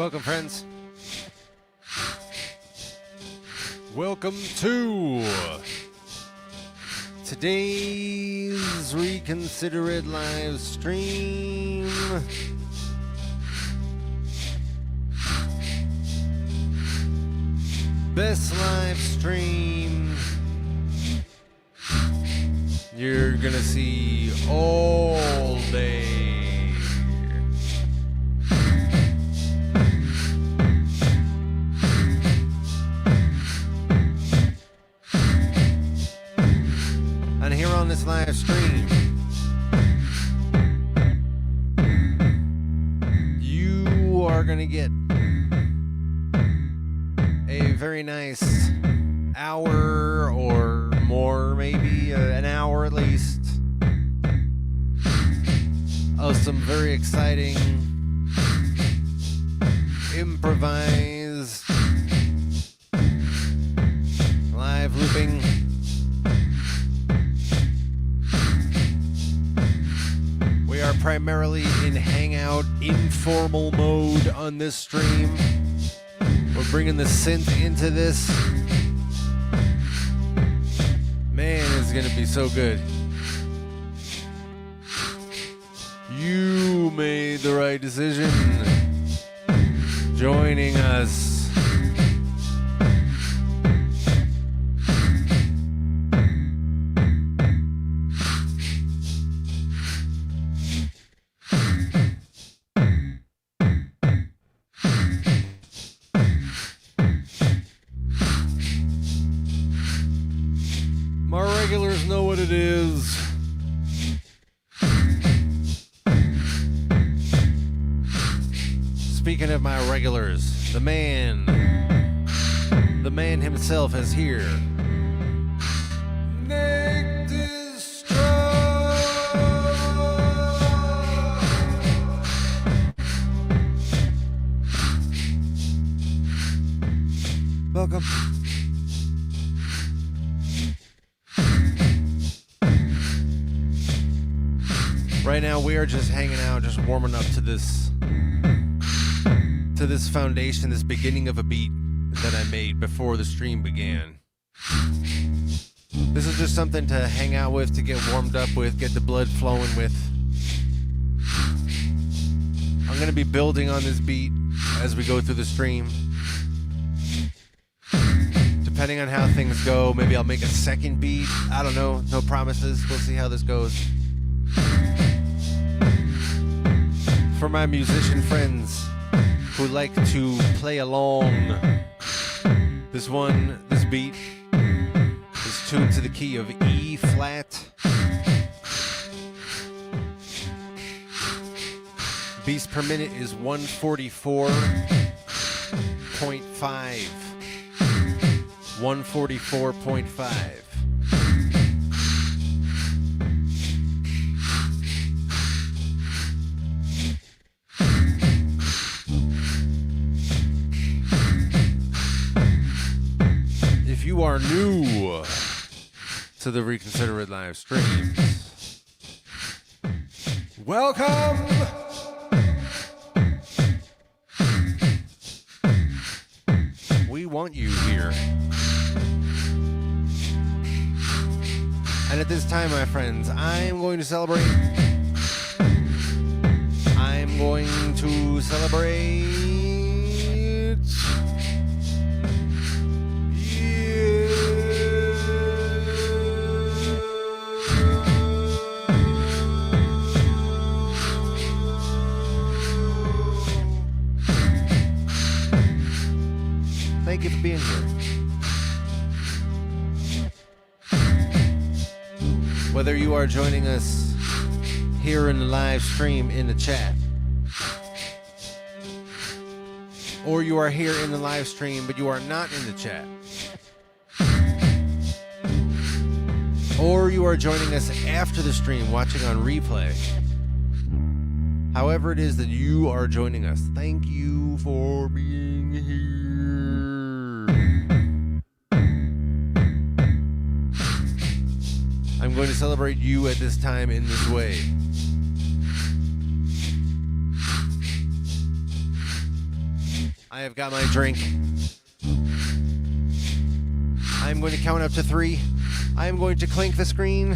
Welcome, friends. Welcome to today's Reconsider It live stream. Best live stream you're gonna see all day. And here on this live stream, you are gonna get a very nice hour or more, maybe an hour at least, of some very exciting improvised live looping. We are primarily in hangout informal mode on this stream. We're bringing the synth into this. Man, it's gonna be so good. You made the right decision joining us. My regulars know what it is. Speaking of my regulars, the man himself is here. Nick Destroy. Welcome. Right now we are just hanging out, just warming up to this foundation, this beginning of a beat that I made before the stream began. This is just something to hang out with, to get warmed up with, get the blood flowing with. I'm going to be building on this beat as we go through the stream. Depending on how things go, maybe I'll make a second beat. I don't know, no promises. We'll see how this goes. For my musician friends who like to play along, this beat is tuned to the key of E flat. Beats per minute is 144.5. 144.5. If you are new to the Reconsider It live streams, welcome! We want you here. And at this time, my friends, I'm going to celebrate. I'm going to celebrate. Thank you for being here. Whether you are joining us here in the live stream in the chat, or you are here in the live stream but you are not in the chat, or you are joining us after the stream watching on replay, however it is that you are joining us, thank you for being here. I'm going to celebrate you at this time in this way. I have got my drink. I'm going to count up to 3. I am going to clink the screen.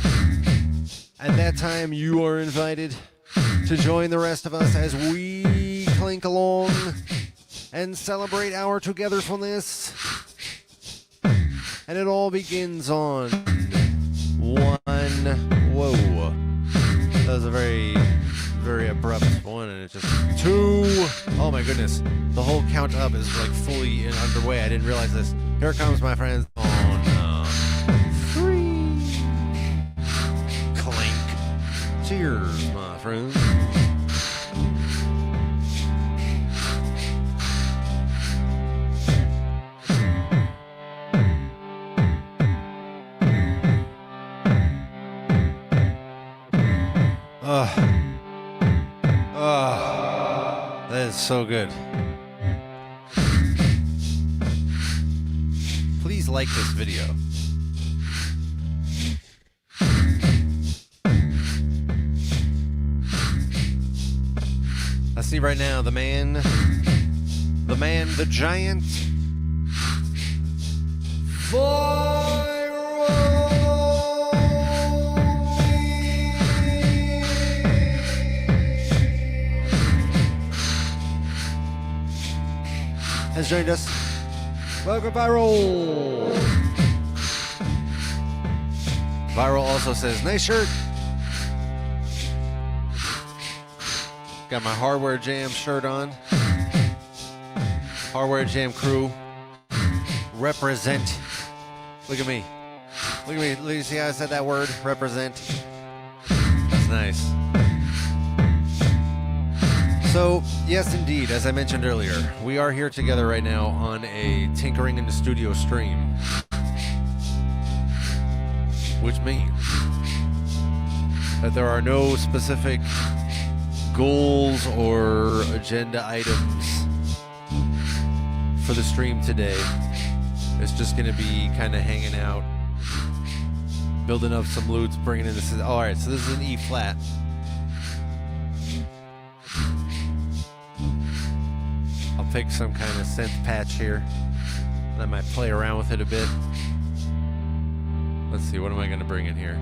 At that time, you are invited to join the rest of us as we clink along and celebrate our togetherness. And it all begins on 1. Whoa. That was a very, very abrupt 1, and it's just 2. Oh my goodness. The whole count up is like fully underway. I didn't realize this. Here it comes, my friends. On 3. Clink. Cheers, my friends. That is so good. Please like this video. I see right now the giant, has joined us. Welcome, Viral. Viral also says, nice shirt. Got my Hardware Jam shirt on. Hardware Jam crew. Represent. Look at me. Look at me. Look, you see how I said that word? Represent. That's nice. So, yes, indeed, as I mentioned earlier, we are here together right now on a Tinkering in the Studio stream. Which means that there are no specific goals or agenda items for the stream today. It's just going to be kind of hanging out, building up some loots, bringing in this. All right, so this is an E flat. I'll pick some kind of synth patch here, and I might play around with it a bit. Let's see, what am I going to bring in here?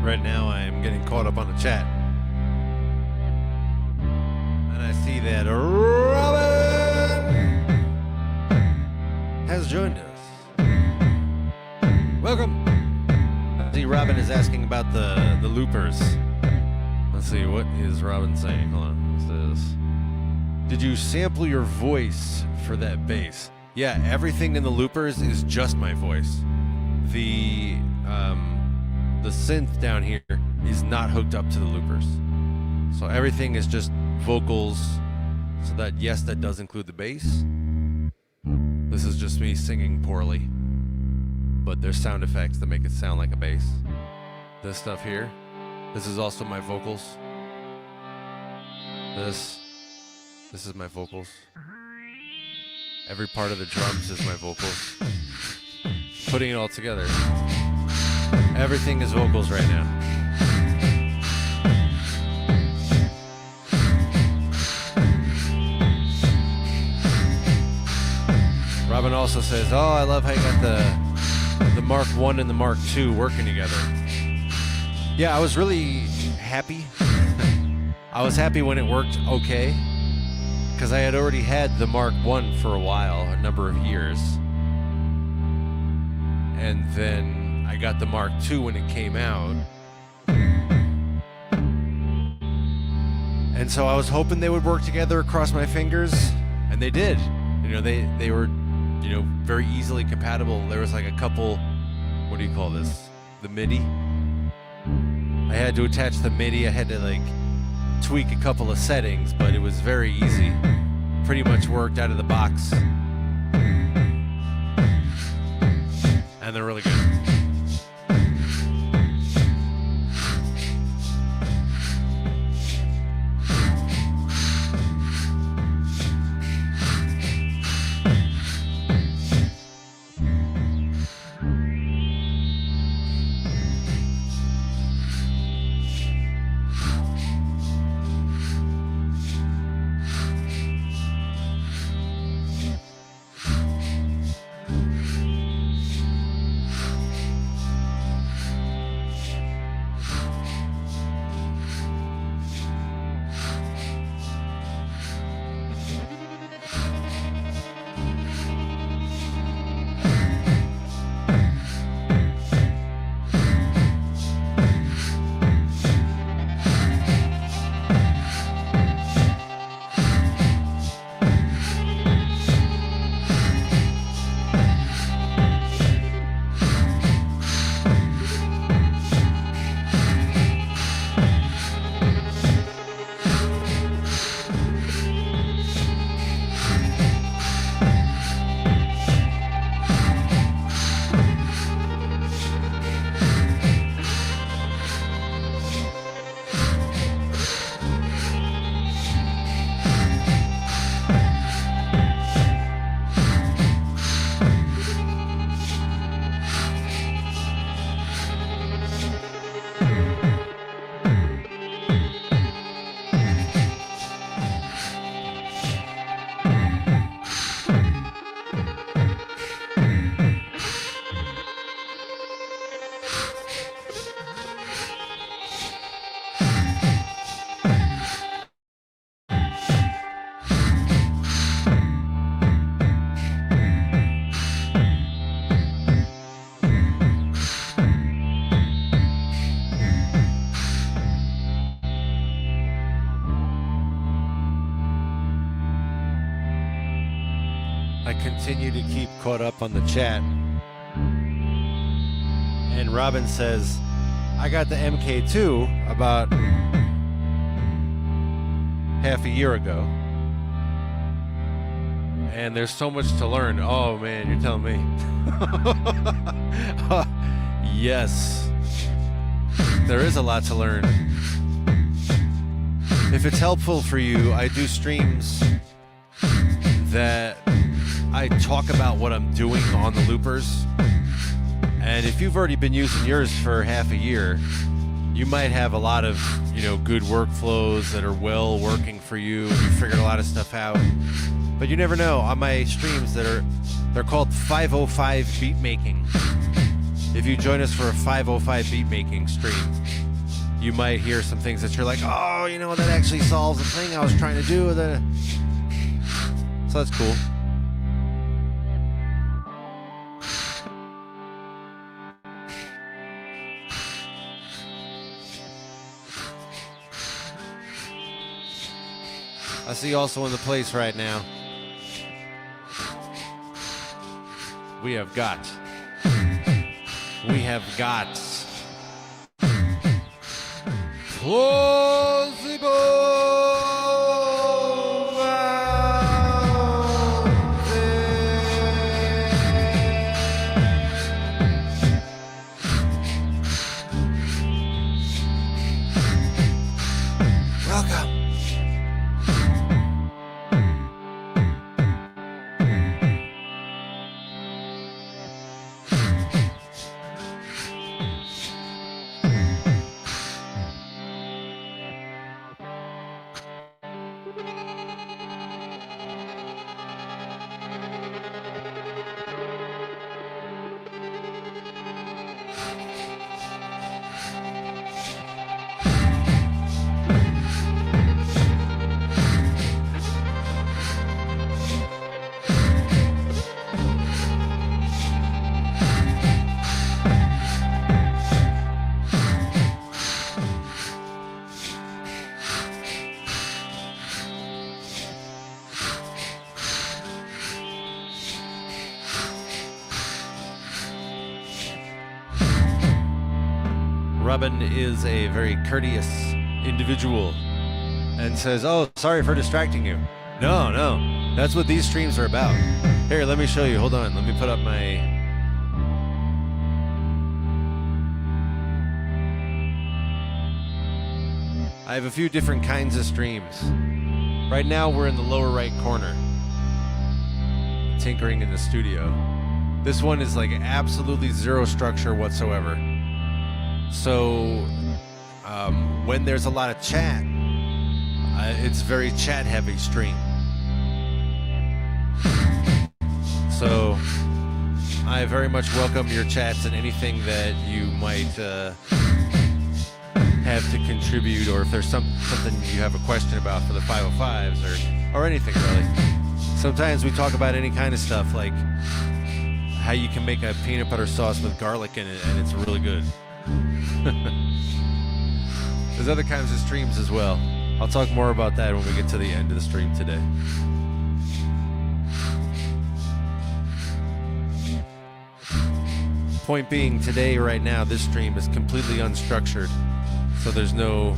Right now I am getting caught up on the chat. And I see that Robin has joined us. Welcome. I see Robin is asking about the loopers. Let's see, what is Robin saying? Hold on, what's this? Did you sample your voice for that bass? Yeah, everything in the loopers is just my voice. The synth down here is not hooked up to the loopers. So everything is just vocals. So that, yes, that does include the bass. This is just me singing poorly. But there's sound effects that make it sound like a bass. This stuff here, this is also my vocals. This is my vocals. Every part of the drums is my vocals. Putting it all together. Everything is vocals right now. Robin also says, oh, I love how you got the Mark 1 and the Mark 2 working together. Yeah, I was really happy. I was happy when it worked okay, because I had already had the Mark 1 for a while, a number of years. And then I got the Mark II when it came out. And so I was hoping they would work together across my fingers, and they did. You know, they were, you know, very easily compatible. There was like a couple, what do you call this? The MIDI. I had to attach the MIDI. I had to like tweak a couple of settings, but it was very easy. Pretty much worked out of the box. And they're really good. I continue to keep caught up on the chat. And Robin says, I got the MK2 about half a year ago. And there's so much to learn. Oh man, you're telling me. Yes. There is a lot to learn. If it's helpful for you, I do streams that I talk about what I'm doing on the loopers. And if you've already been using yours for half a year, you might have a lot of, good workflows that are well working for you. You figured a lot of stuff out. But you never know. On my streams they're called 505 beat making. If you join us for a 505 beat making stream, you might hear some things that you're like, oh, that actually solves the thing I was trying to do. So that's cool. I see also in the place right now, we have got plausible. Welcome. Robin is a very courteous individual and says, oh, sorry for distracting you. No, that's what these streams are about. Here, let me show you. Hold on. Let me put up my... I have a few different kinds of streams. Right now, we're in the lower right corner, tinkering in the studio. This one is like absolutely zero structure whatsoever. So when there's a lot of chat, it's very chat heavy stream. So I very much welcome your chats and anything that you might have to contribute, or if there's something you have a question about for the 505s or anything really. Sometimes we talk about any kind of stuff, like how you can make a peanut butter sauce with garlic in it and it's really good. There's other kinds of streams as well. I'll talk more about that when we get to the end of the stream today. Point being, today, right now, this stream is completely unstructured, so there's no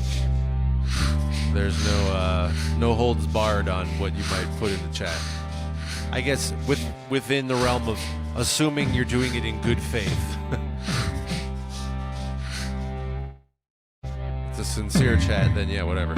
holds barred on what you might put in the chat. I guess within the realm of assuming you're doing it in good faith. It's a sincere chat, then yeah, whatever.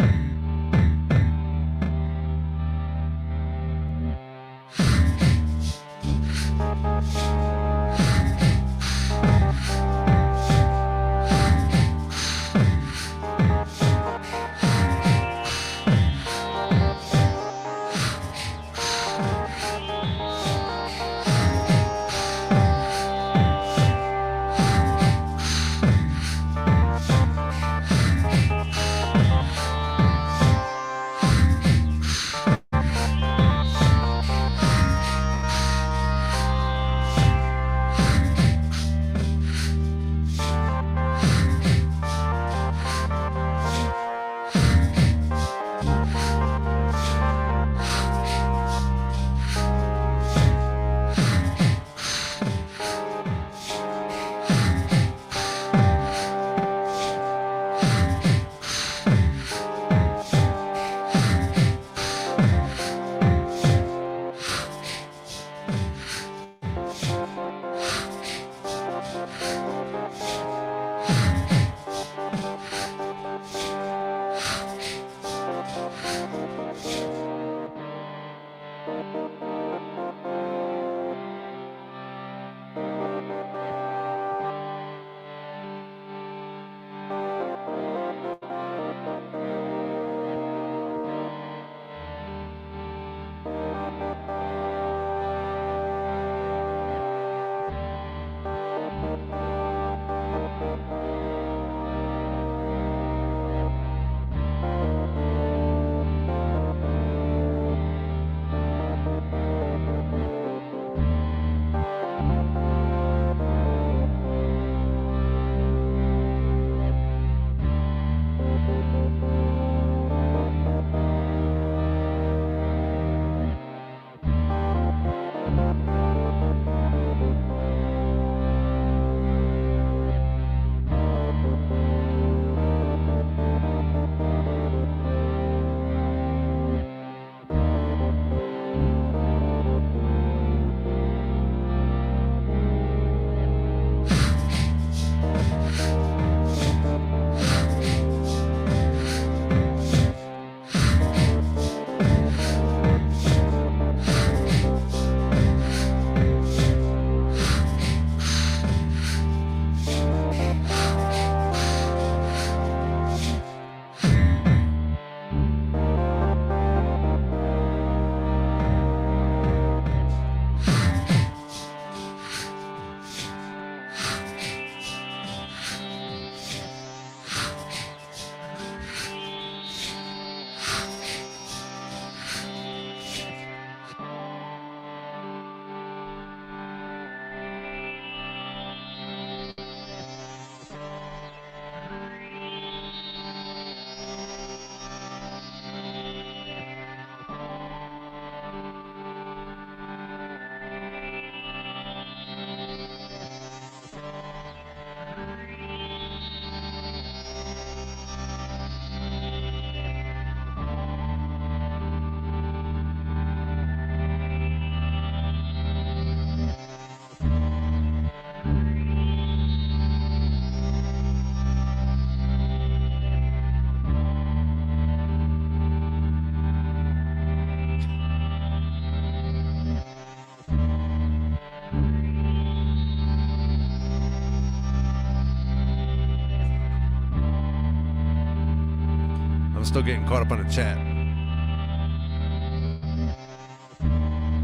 Still getting caught up on the chat.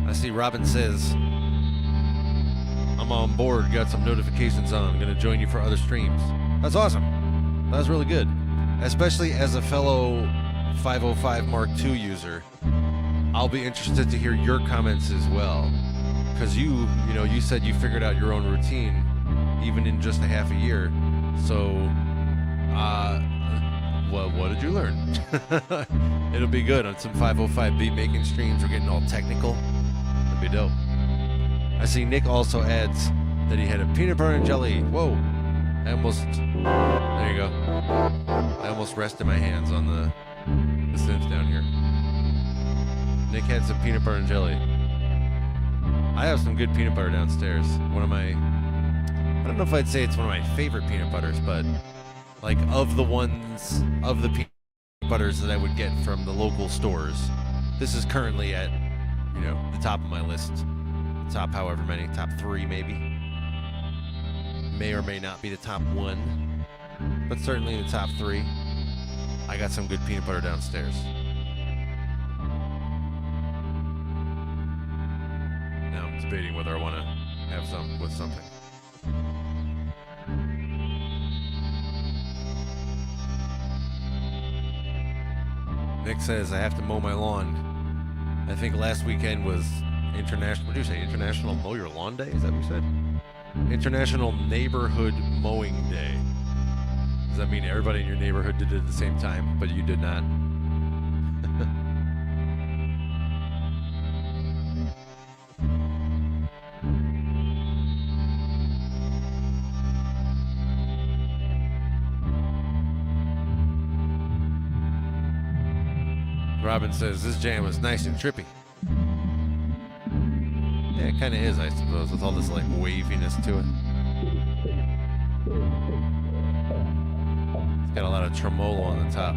I see Robin says, I'm on board, got some notifications on, I'm going to join you for other streams. That's awesome. That's really good. Especially as a fellow 505 Mark II user, I'll be interested to hear your comments as well. Because you said you figured out your own routine even in just a half a year. So, well, what did you learn? It'll be good on some 505 beat making streams. We're getting all technical. It'll be dope. I see Nick also adds that he had a peanut butter and jelly. Whoa. There you go. I almost rested my hands on the synth down here. Nick had some peanut butter and jelly. I have some good peanut butter downstairs. I don't know if I'd say it's one of my favorite peanut butters, but like of the peanut butters that I would get from the local stores, this is currently at, the top of my list. Top however many, top 3 maybe. May or may not be the top 1, but certainly in the top 3. I got some good peanut butter downstairs. Now I'm debating whether I want to have some with something. Nick says, I have to mow my lawn. I think last weekend was International, what did you say? International Mow Your Lawn Day? Is that what you said? International Neighborhood Mowing Day. Does that mean everybody in your neighborhood did it at the same time, but you did not? Robin says, this jam is nice and trippy. Yeah, it kind of is, I suppose, with all this like waviness to it. It's got a lot of tremolo on the top.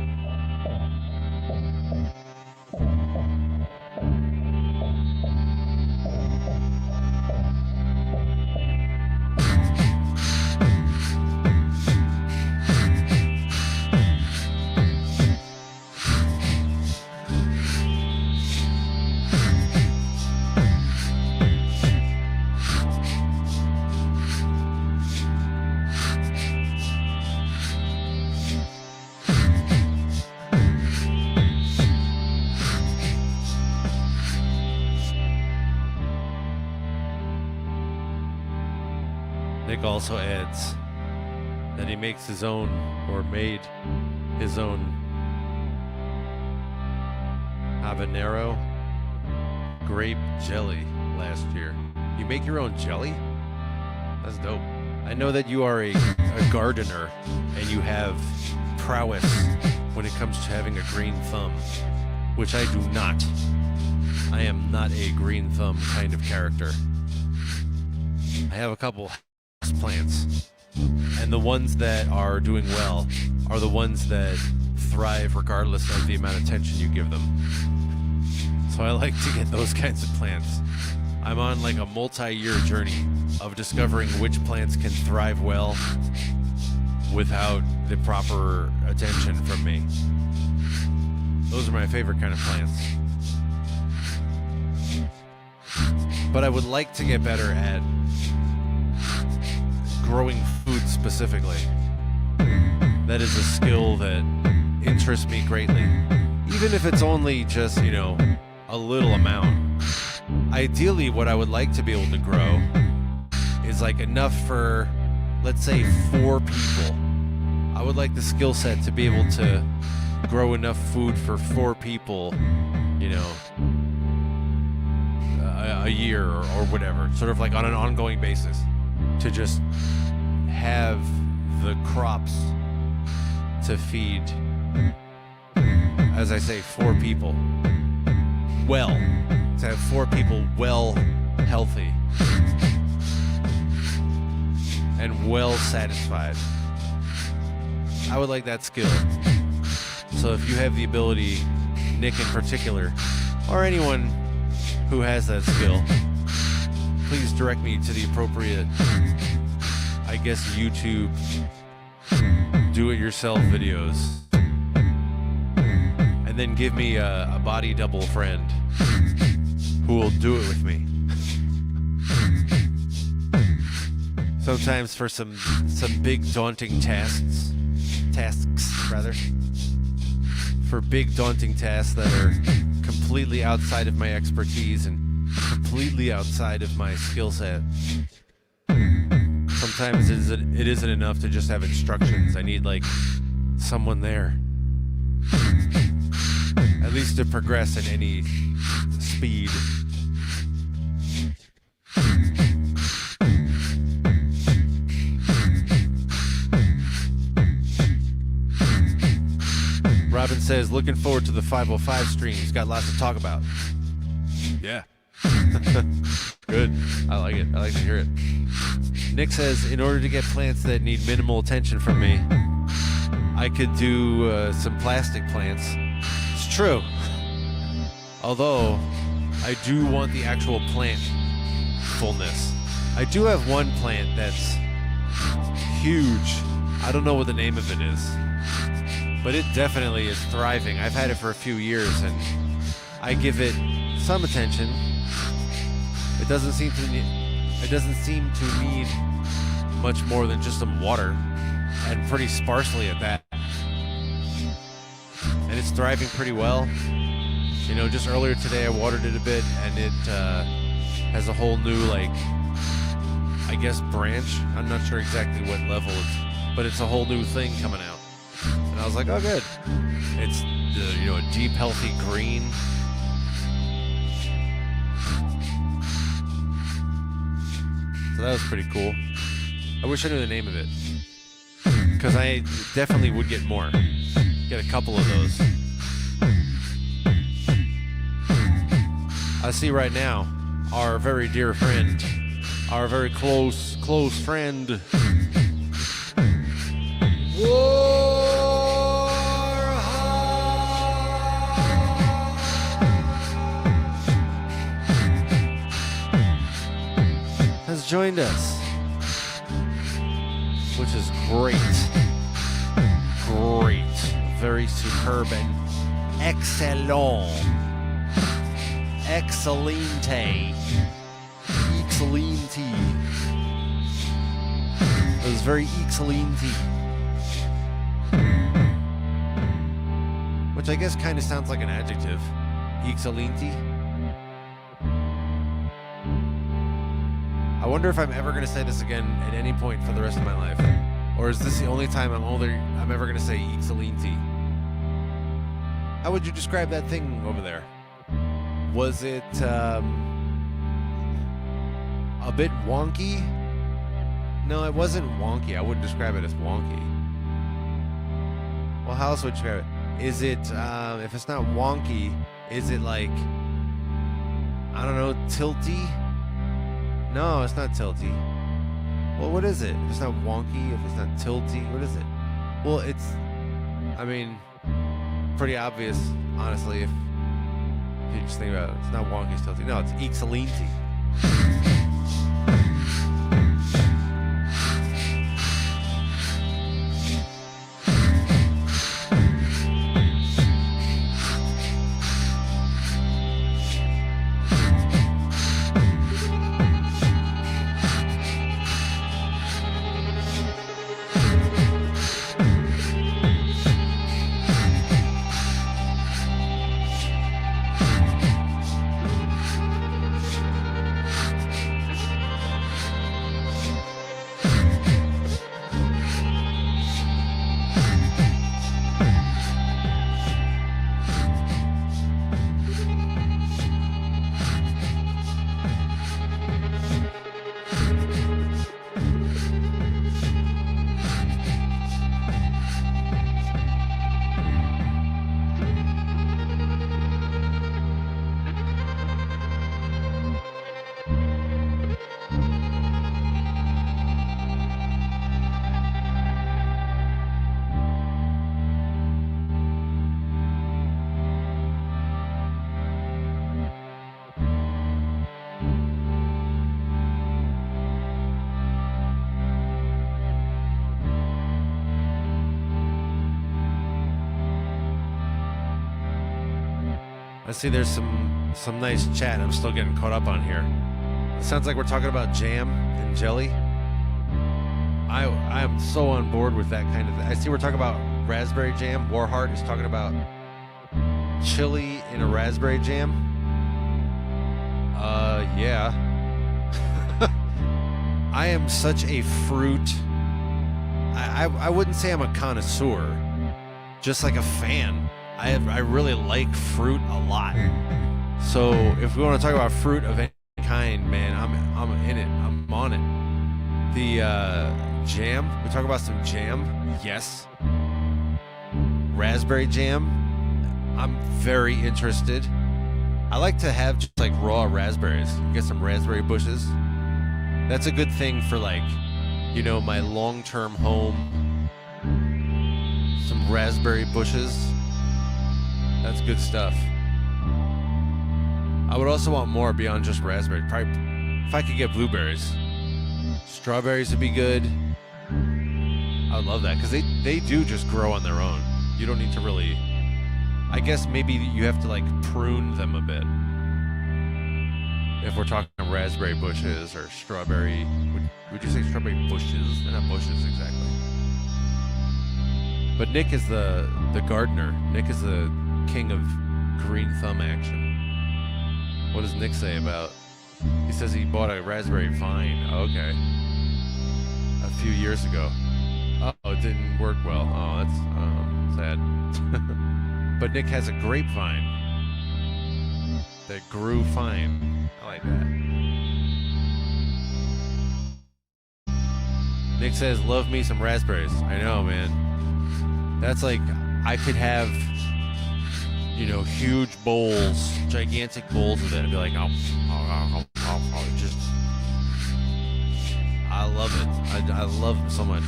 Nick also adds that he makes his own, or made his own, habanero grape jelly last year. You make your own jelly? That's dope. I know that you are a gardener and you have prowess when it comes to having a green thumb, which I do not. I am not a green thumb kind of character. I have a couple plants, and the ones that are doing well are the ones that thrive regardless of the amount of attention you give them. So I like to get those kinds of plants. I'm on like a multi-year journey of discovering which plants can thrive well without the proper attention from me. Those are my favorite kind of plants. But I would like to get better at growing food specifically. That is a skill that interests me greatly. Even if it's only just, a little amount. Ideally, what I would like to be able to grow is like enough for, let's say, 4 people. I would like the skill set to be able to grow enough food for 4 people, a year or whatever, sort of like on an ongoing basis, to just have the crops to feed, as I say, 4 people. Well, to have 4 people well, healthy, and well satisfied. I would like that skill. So if you have the ability, Nick in particular, or anyone who has that skill, please direct me to the appropriate, I guess, YouTube do-it-yourself videos. And then give me a body double friend who will do it with me. Sometimes for some big daunting tasks, for big daunting tasks that are completely outside of my expertise and completely outside of my skill set. Sometimes it isn't enough to just have instructions. I need like someone there, at least to progress in any speed. Robin says, looking forward to the 505 streams. Got lots to talk about. Yeah. Good. I like it. I like to hear it. Nick says, in order to get plants that need minimal attention from me, I could do some plastic plants. It's true. Although, I do want the actual plant fullness. I do have one plant that's huge. I don't know what the name of it is, but it definitely is thriving. I've had it for a few years, and I give it some attention. It doesn't seem to need much more than just some water, and pretty sparsely at that. And it's thriving pretty well. Just earlier today I watered it a bit, and it has a whole new, I guess, branch. I'm not sure exactly what level but it's a whole new thing coming out. And I was like, oh, good. It's a deep, healthy green. So that was pretty cool. I wish I knew the name of it, because I definitely would get more. Get a couple of those. I see right now our very dear friend, our very close friend, has joined us, which is great. Very superb and excellent. Excellente. Excellente. It was very excellente. Which I guess kind of sounds like an adjective. Excellente. I I wonder if I'm ever going to say this again at any point for the rest of my life. Or is this the only time I'm ever going to say excellenti? How would you describe that thing over there? Was it a bit wonky? No, it wasn't wonky. I wouldn't describe it as wonky. Well, how else would you describe it? Is it, if it's not wonky, is it like, I don't know, tilty? No, it's not tilty. Well, what is it? If it's not wonky, if it's not tilty, what is it? Well, it's, I mean, pretty obvious, honestly, if you just think about it. It's not wonky, it's tilty. No, it's excellenti. I see there's some nice chat. I'm still getting caught up on here. It sounds like we're talking about jam and jelly. I am so on board with that kind of thing. I see we're talking about raspberry jam. Warheart is talking about chili in a raspberry jam. Yeah. I am such a fruit. I wouldn't say I'm a connoisseur, just like a fan. I really like fruit a lot. So if we want to talk about fruit of any kind, man, I'm in it. I'm on it. The jam. We talk about some jam. Yes. Raspberry jam. I'm very interested. I like to have just like raw raspberries. Get some raspberry bushes. That's a good thing for like, you know, my long-term home. Some raspberry bushes. That's good stuff. I would also want more beyond just raspberry. Probably, if I could get blueberries. Strawberries would be good. I would love that, because they do just grow on their own. You don't need to really... I guess maybe you have to, like, prune them a bit. If we're talking raspberry bushes or strawberry... Would you say strawberry bushes? They're not bushes, exactly. But Nick is the gardener. Nick is the king of green thumb action. What does Nick say about... He says he bought a raspberry vine. Oh, okay. A few years ago. Uh-oh, it didn't work well. Oh, that's sad. But Nick has a grapevine that grew fine. I like that. Nick says, love me some raspberries. I know, man. That's like, I could have, you know, huge bowls, gigantic bowls of it, and be like, oh, just, I love it. I love them so much.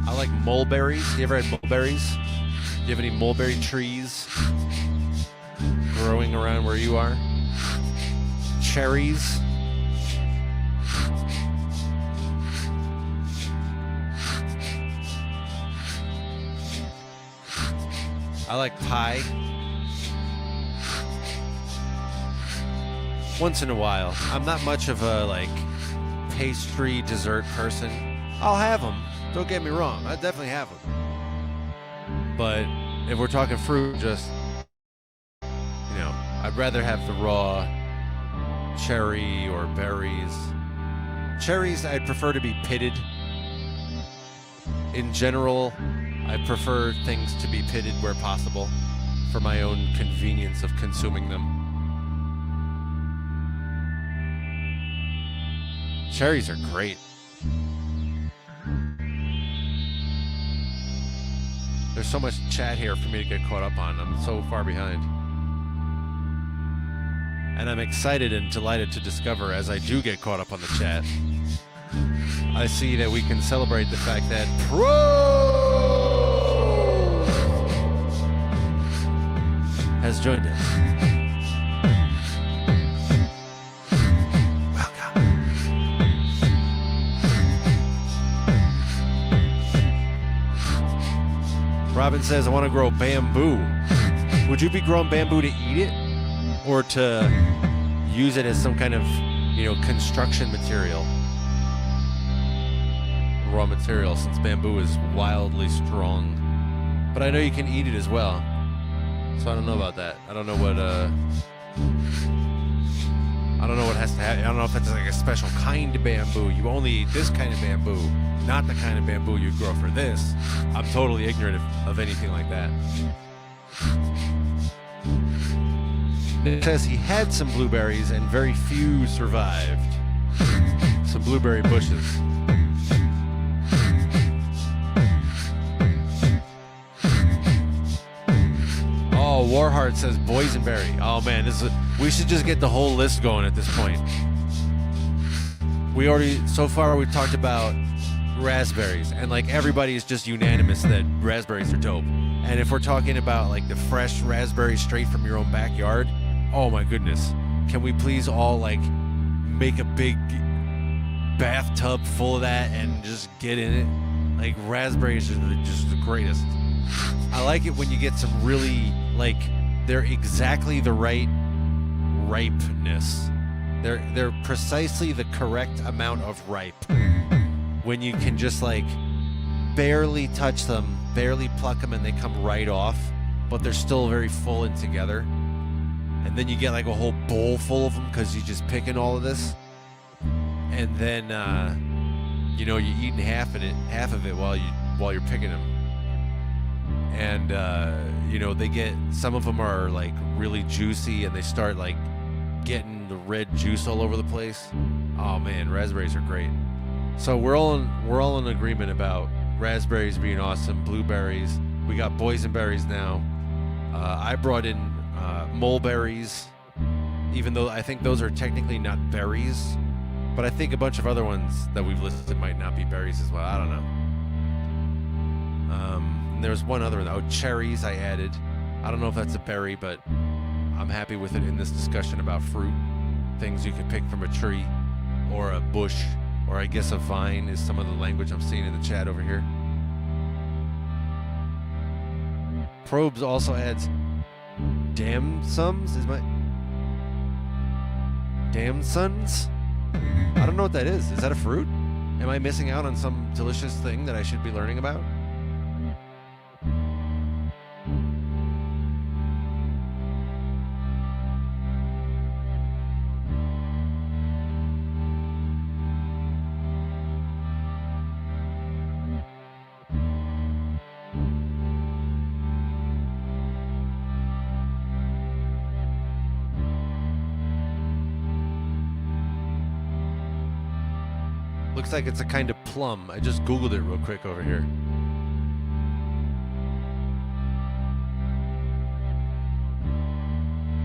I like mulberries. You ever had mulberries? Do you have any mulberry trees growing around where you are? Cherries. I like pie. Once in a while. I'm not much of a, like, pastry dessert person. I'll have them. Don't get me wrong. I definitely have them. But if we're talking fruit, just, you know, I'd rather have the raw cherry or berries. Cherries, I'd prefer to be pitted. In general, I prefer things to be pitted where possible for my own convenience of consuming them. Cherries are great. There's so much chat here for me to get caught up on. I'm so far behind. And I'm excited and delighted to discover as I do get caught up on the chat, I see that we can celebrate the fact that Pro has joined us. Robin says, I want to grow bamboo. Would you be growing bamboo to eat it or to use it as some kind of, construction material? Raw material, since bamboo is wildly strong. But I know you can eat it as well. So I don't know about that. I don't know what has to happen. I don't know if it's like a special kind of bamboo. You only eat this kind of bamboo, not the kind of bamboo you grow for this. I'm totally ignorant of anything like that. It says he had some blueberries and very few survived. Some blueberry bushes. Oh, Warheart says boysenberry. Oh man, we should just get the whole list going at this point. So far we've talked about raspberries, and like everybody is just unanimous that raspberries are dope. And if we're talking about like the fresh raspberries straight from your own backyard, oh my goodness, can we please all like make a big bathtub full of that and just get in it? Like raspberries are just the greatest. I like it when you get some really, like, they're exactly the right ripeness. They're precisely the correct amount of ripe. When you can just like barely touch them, barely pluck them, and they come right off, but they're still very full and together. And then you get like a whole bowl full of them because you're just picking all of this. And then, you're eating half of it while you're picking them. And, they get, some of them are like really juicy and they start like getting the red juice all over the place. Oh man, raspberries are great. So we're all in agreement about raspberries being awesome, blueberries. We got boysenberries now. I brought in mulberries, even though I think those are technically not berries, but I think a bunch of other ones that we've listed might not be berries as well. I don't know. And there's one other one. Oh, cherries I added. I don't know if that's a berry, but I'm happy with it in this discussion about fruit. Things you can pick from a tree or a bush, or I guess a vine is some of the language I'm seeing in the chat over here. Probes also adds damsons. Is my damsons? I don't know what that is. Is that a fruit? Am I missing out on some delicious thing that I should be learning about? Looks like it's a kind of plum. I just Googled it real quick over here.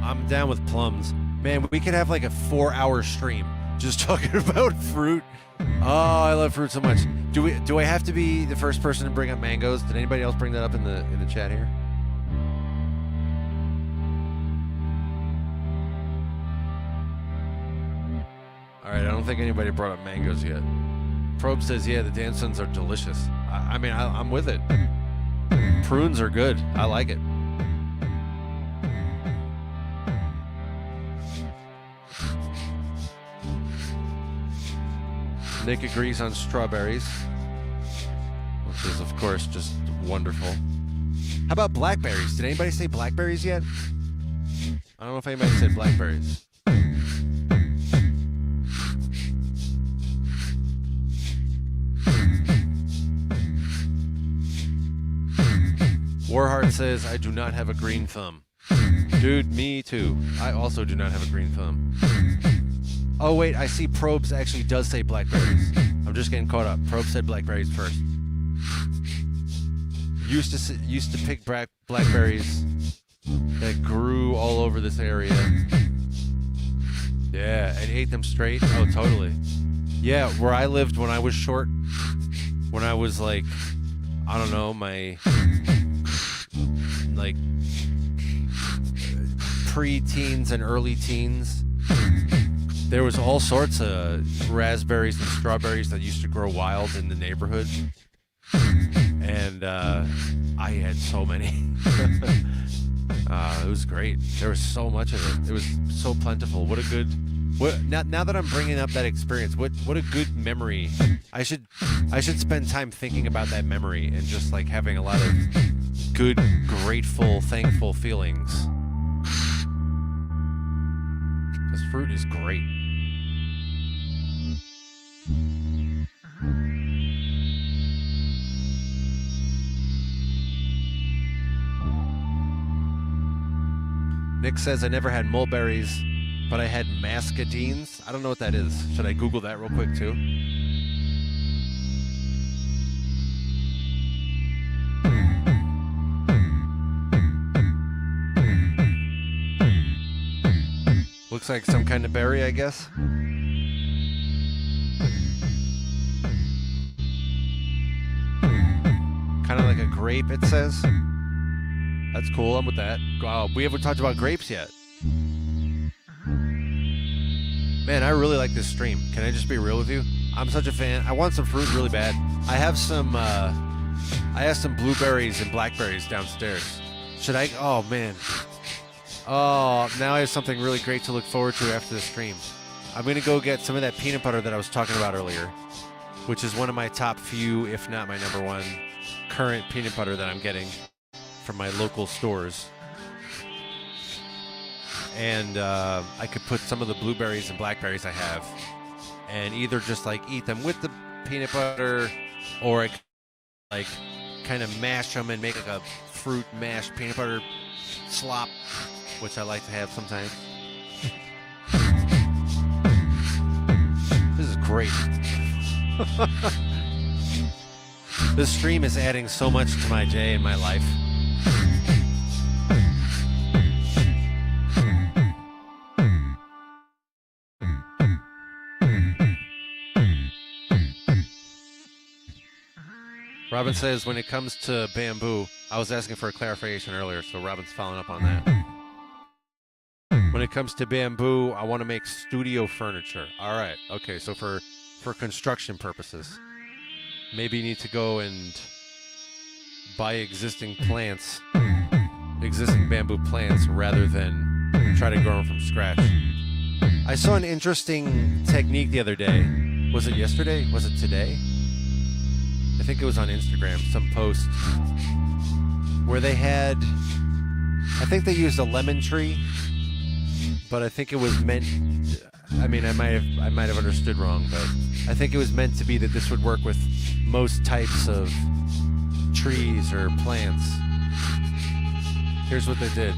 I'm down with plums. Man, we could have like a 4-hour stream just talking about fruit. Oh, I love fruit so much. Do I have to be the first person to bring up mangoes? Did anybody else bring that up in the chat here? All right, I don't think anybody brought up mangoes yet. Probe says, yeah, the damsons are delicious. I'm with it. Prunes are good. I like it. Nick agrees on strawberries, which is, of course, just wonderful. How about blackberries? Did anybody say blackberries yet? I don't know if anybody said blackberries. Warheart says, I do not have a green thumb. Dude, me too. I also do not have a green thumb. Oh, wait, I see Probes actually does say blackberries. I'm just getting caught up. Probes said blackberries first. Used to pick blackberries that grew all over this area. Yeah, and ate them straight. Oh, totally. Yeah, where I lived when I was short, when I was like, I don't know, my like pre-teens and early teens, there was all sorts of raspberries and strawberries that used to grow wild in the neighborhood. And I had so many. It was great. There was so much of it. It was so plentiful. Now that I'm bringing up that experience, what a good memory. I should spend time thinking about that memory and just like having a lot of good, grateful, thankful feelings. Because fruit is great. Nick says, I never had mulberries, but I had muscadines. I don't know what that is. Should I Google that real quick, too? Looks like some kind of berry, I guess. Kind of like a grape, it says. That's cool. I'm with that. We haven't talked about grapes yet. Man, I really like this stream. Can I just be real with you? I'm such a fan. I want some fruit really bad. I have some blueberries and blackberries downstairs. Should I? Oh, man. Oh, now I have something really great to look forward to after the stream. I'm going to go get some of that peanut butter that I was talking about earlier, which is one of my top few, if not my number one, current peanut butter that I'm getting from my local stores. And I could put some of the blueberries and blackberries I have and either just like eat them with the peanut butter, or I could like kind of mash them and make like a fruit mashed peanut butter slop, which I like to have sometimes. This is great. This stream is adding so much to my day and my life. Robin says, when it comes to bamboo, I was asking for a clarification earlier, so Robin's following up on that. When it comes to bamboo, I want to make studio furniture. All right. Okay, so for construction purposes, maybe you need to go and buy existing bamboo plants, rather than try to grow them from scratch. I saw an interesting technique the other day. Was it yesterday? Was it today? I think it was on Instagram, some post where they had, I think they used a lemon tree, but I think it was meant, I mean, I might have understood wrong, but I think it was meant to be that this would work with most types of trees or plants. Here's what they did.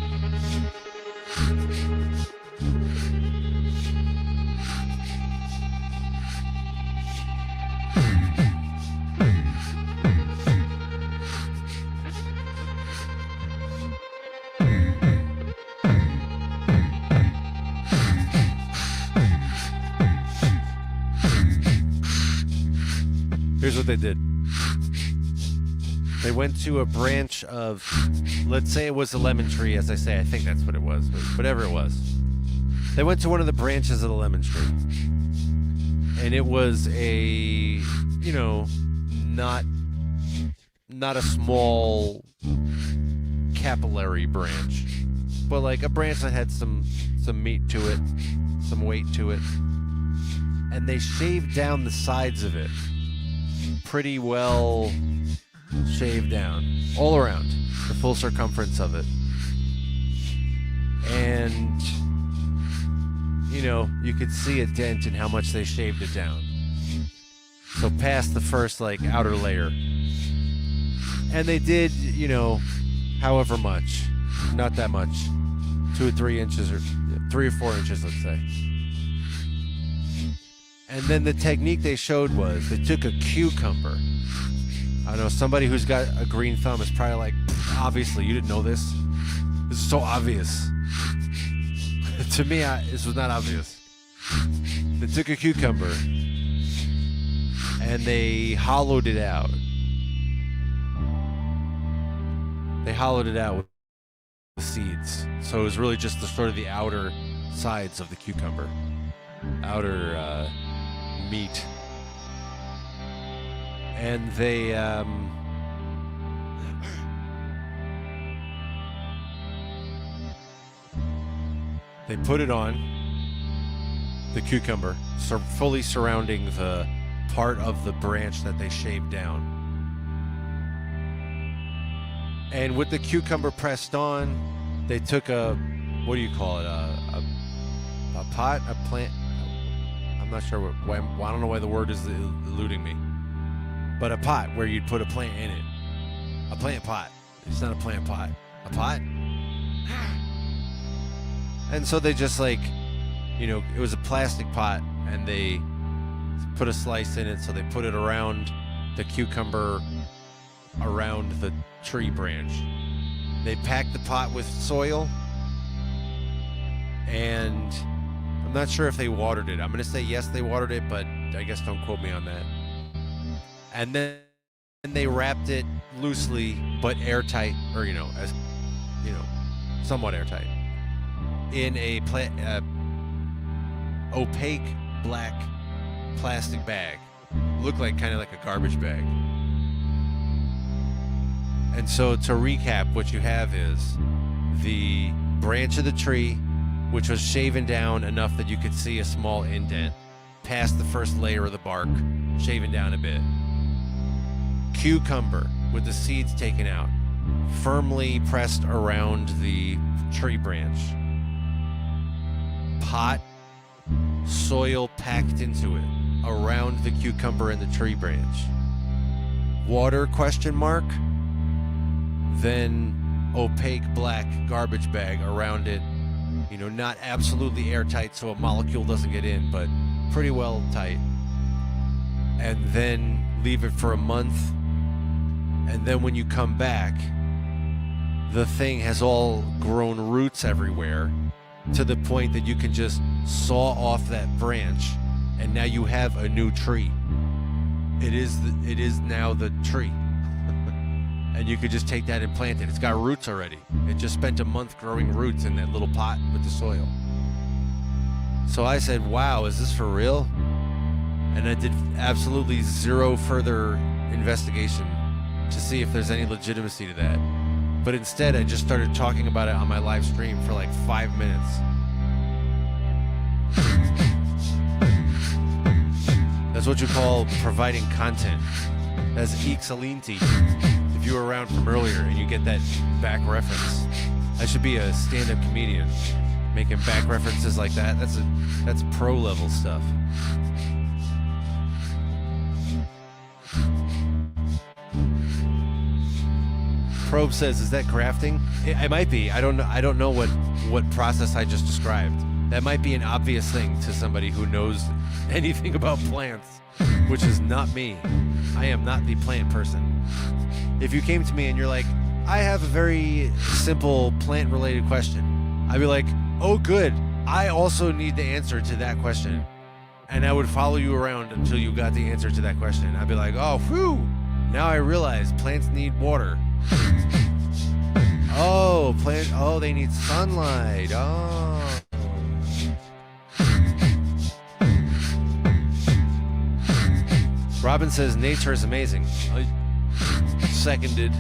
Here's what they did. They went to a branch of, let's say it was a lemon tree, as I say, I think that's what it was, but whatever it was. They went to one of the branches of the lemon tree. And it was a, you know, not a small capillary branch, but like a branch that had some meat to it, some weight to it. And they shaved down the sides of it. Pretty well shaved down all around the full circumference of it, and you know, you could see a dent in how much they shaved it down, so past the first like outer layer. And they did, you know, however much, not that much, 2 or 3 inches, or 3 or 4 inches, let's say. And then the technique they showed was they took a cucumber. I don't know, somebody who's got a green thumb is probably like, obviously, you didn't know this. This is so obvious. To me, this was not obvious. They took a cucumber and they hollowed it out. They hollowed it out with the seeds. So it was really just the sort of the outer sides of the cucumber. Outer meat. And they put it on the cucumber, fully surrounding the part of the branch that they shaved down. And with the cucumber pressed on, they took a, what do you call it, a pot, a plant, I'm not sure why, I don't know why the word is eluding me, but a pot where you'd put a plant in it. A plant pot. It's not a plant pot. A pot? And so they just like, it was a plastic pot and they put a slice in it, so they put it around the cucumber, around the tree branch. They packed the pot with soil, and I'm not sure if they watered it. I'm going to say yes, they watered it, but I guess don't quote me on that. And then they wrapped it loosely, but airtight, or, somewhat airtight, in a opaque black plastic bag. Looked like kind of like a garbage bag. And so to recap, what you have is the branch of the tree, which was shaven down enough that you could see a small indent past the first layer of the bark, shaven down a bit. Cucumber with the seeds taken out, firmly pressed around the tree branch. Pot, soil packed into it, around the cucumber and the tree branch. Water, question mark, then opaque black garbage bag around it, not absolutely airtight so a molecule doesn't get in, but pretty well tight. And then leave it for a month, and then when you come back, the thing has all grown roots everywhere, to the point that you can just saw off that branch, and now you have a new tree. It is now the tree. And you could just take that and plant it. It's got roots already. It just spent a month growing roots in that little pot with the soil. So I said, wow, is this for real? And I did absolutely zero further investigation to see if there's any legitimacy to that. But instead, I just started talking about it on my live stream for like 5 minutes. That's what you call providing content. That's excellent. If you were around from earlier and you get that back reference, I should be a stand-up comedian making back references like that. That's pro level stuff. Probe says, "Is that grafting?" It might be. I don't know what process I just described. That might be an obvious thing to somebody who knows anything about plants, which is not me. I am not the plant person. If you came to me and you're like, "I have a very simple plant-related question," I'd be like, "Oh, good. I also need the answer to that question." And I would follow you around until you got the answer to that question. I'd be like, "Oh, whew. Now I realize plants need water." Oh, they need sunlight. Oh. Robin says, nature is amazing. Seconded.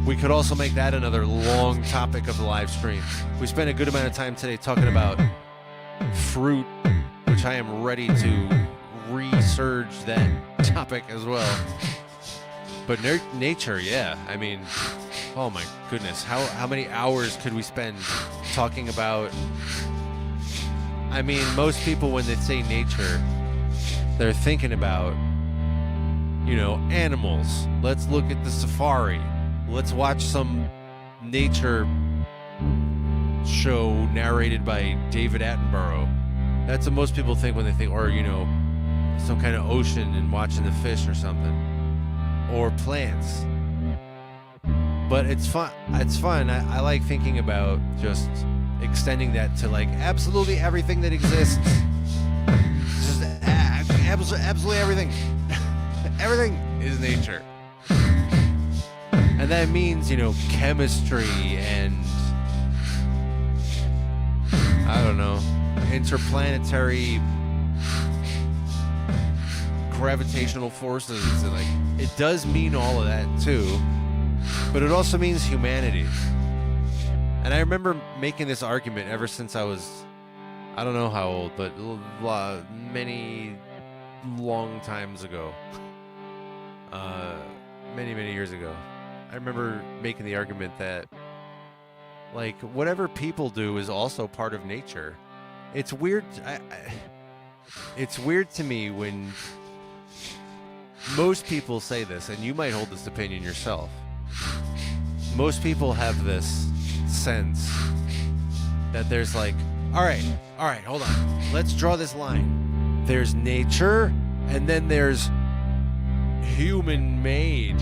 We could also make that another long topic of the live stream. We spent a good amount of time today talking about fruit, which I am ready to resurge that topic as well. But nature, yeah. I mean, oh my goodness. How many hours could we spend talking about? I mean, most people, when they say nature, they're thinking about, animals. Let's look at the safari. Let's watch some nature show narrated by David Attenborough. That's what most people think when they think, or, you know, some kind of ocean and watching the fish or something. Or plants. But it's fun. It's fun. I like thinking about just extending that to like absolutely everything that exists. Just absolutely everything. Everything is nature. And that means, you know, chemistry and I don't know, interplanetary gravitational forces. And like, it does mean all of that too. But it also means humanity. And I remember making this argument ever since I was, I don't know how old, but many long times ago. Many years ago. I remember making the argument that, like, whatever people do is also part of nature. It's weird. It's weird to me when most people say this, and you might hold this opinion yourself. Most people have this sense that there's like, all right, hold on. Let's draw this line. There's nature, and then there's human-made.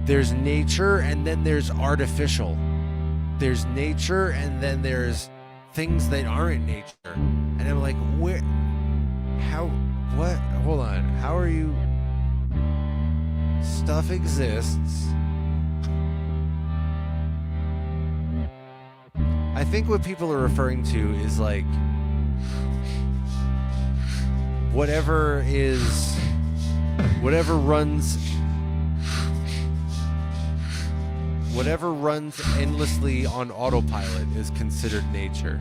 There's nature, and then there's artificial. There's nature, and then there's things that aren't nature. And I'm like, where? How? What? Hold on. How are you? Stuff exists. I think what people are referring to is like whatever runs endlessly on autopilot is considered nature.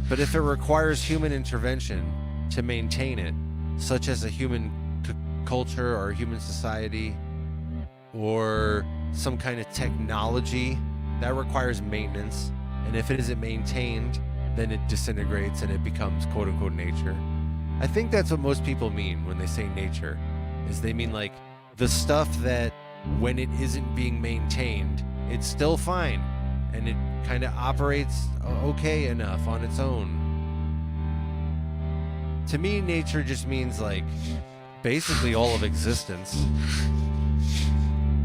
But if it requires human intervention to maintain it, such as a human culture or a human society or some kind of technology, that requires maintenance, and if it isn't maintained, then it disintegrates and it becomes quote-unquote nature. I think that's what most people mean when they say nature, is they mean like the stuff that when it isn't being maintained, it's still fine, and it kind of operates okay enough on its own. To me, nature just means like basically all of existence.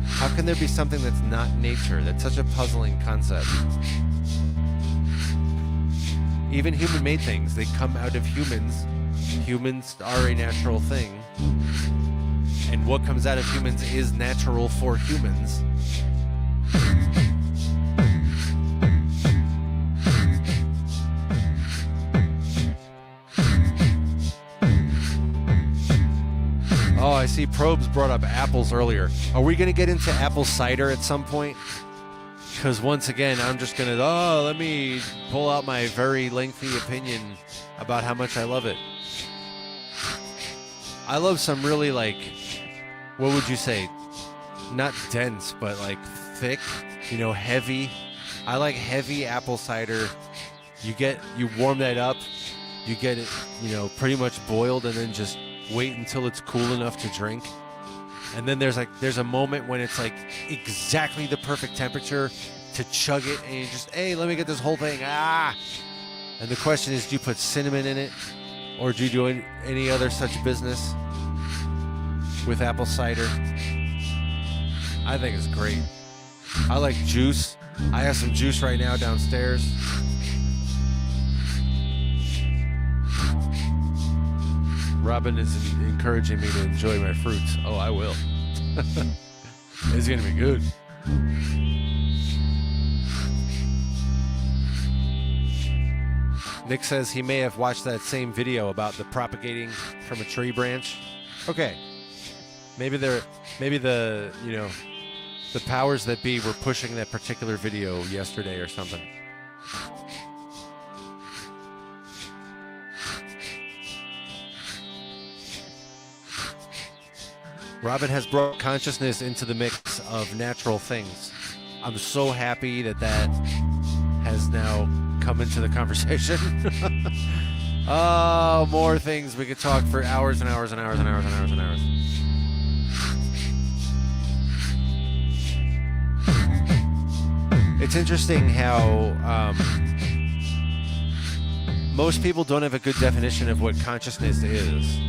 How can there be something that's not nature? That's such a puzzling concept. Even human-made things, they come out of humans. Humans are a natural thing. And what comes out of humans is natural for humans. Oh, I see Probes brought up apples earlier. Are we going to get into apple cider at some point? Because once again, I'm just going to, let me pull out my very lengthy opinion about how much I love it. I love some really, like, what would you say? Not dense, but like thick, you know, heavy. I like heavy apple cider. You warm that up, you get it, you know, pretty much boiled, and then just wait until it's cool enough to drink. And then there's a moment when it's like exactly the perfect temperature to chug it, and you just, hey, let me get this whole thing. And the question is, do you put cinnamon in it, or do you do any other such business with apple cider? I think it's great. I like juice. I have some juice right now downstairs. Robin is encouraging me to enjoy my fruits. Oh, I will. It's gonna be good. Nick says he may have watched that same video about the propagating from a tree branch. Okay. Maybe the powers that be were pushing that particular video yesterday or something. Robin has brought consciousness into the mix of natural things. I'm so happy that has now come into the conversation. Oh, more things. We could talk for hours and hours and hours and hours and hours and hours. It's interesting how most people don't have a good definition of what consciousness is.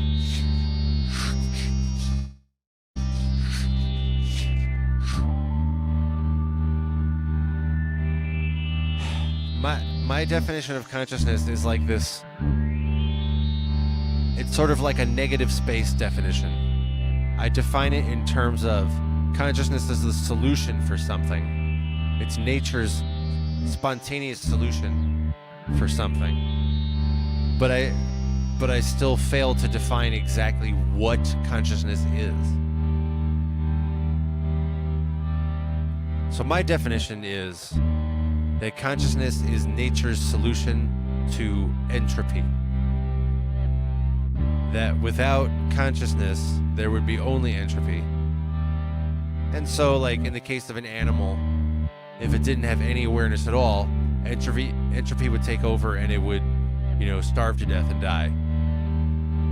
My definition of consciousness is like this. It's sort of like a negative space definition. I define it in terms of consciousness as the solution for something. It's nature's spontaneous solution for something. But I still fail to define exactly what consciousness is. So my definition is that consciousness is nature's solution to entropy. That without consciousness, there would be only entropy. And so, like in the case of an animal, if it didn't have any awareness at all, entropy would take over and it would, starve to death and die.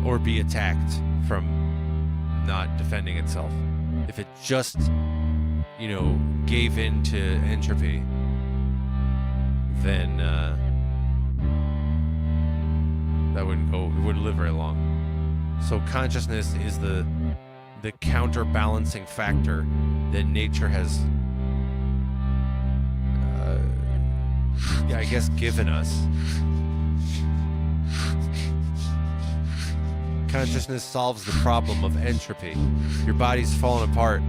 Or be attacked from not defending itself. If it just, gave in to entropy, then that wouldn't go, it wouldn't live very long. So consciousness is the counterbalancing factor that nature has, I guess, given us. Consciousness solves the problem of entropy. Your body's falling apart.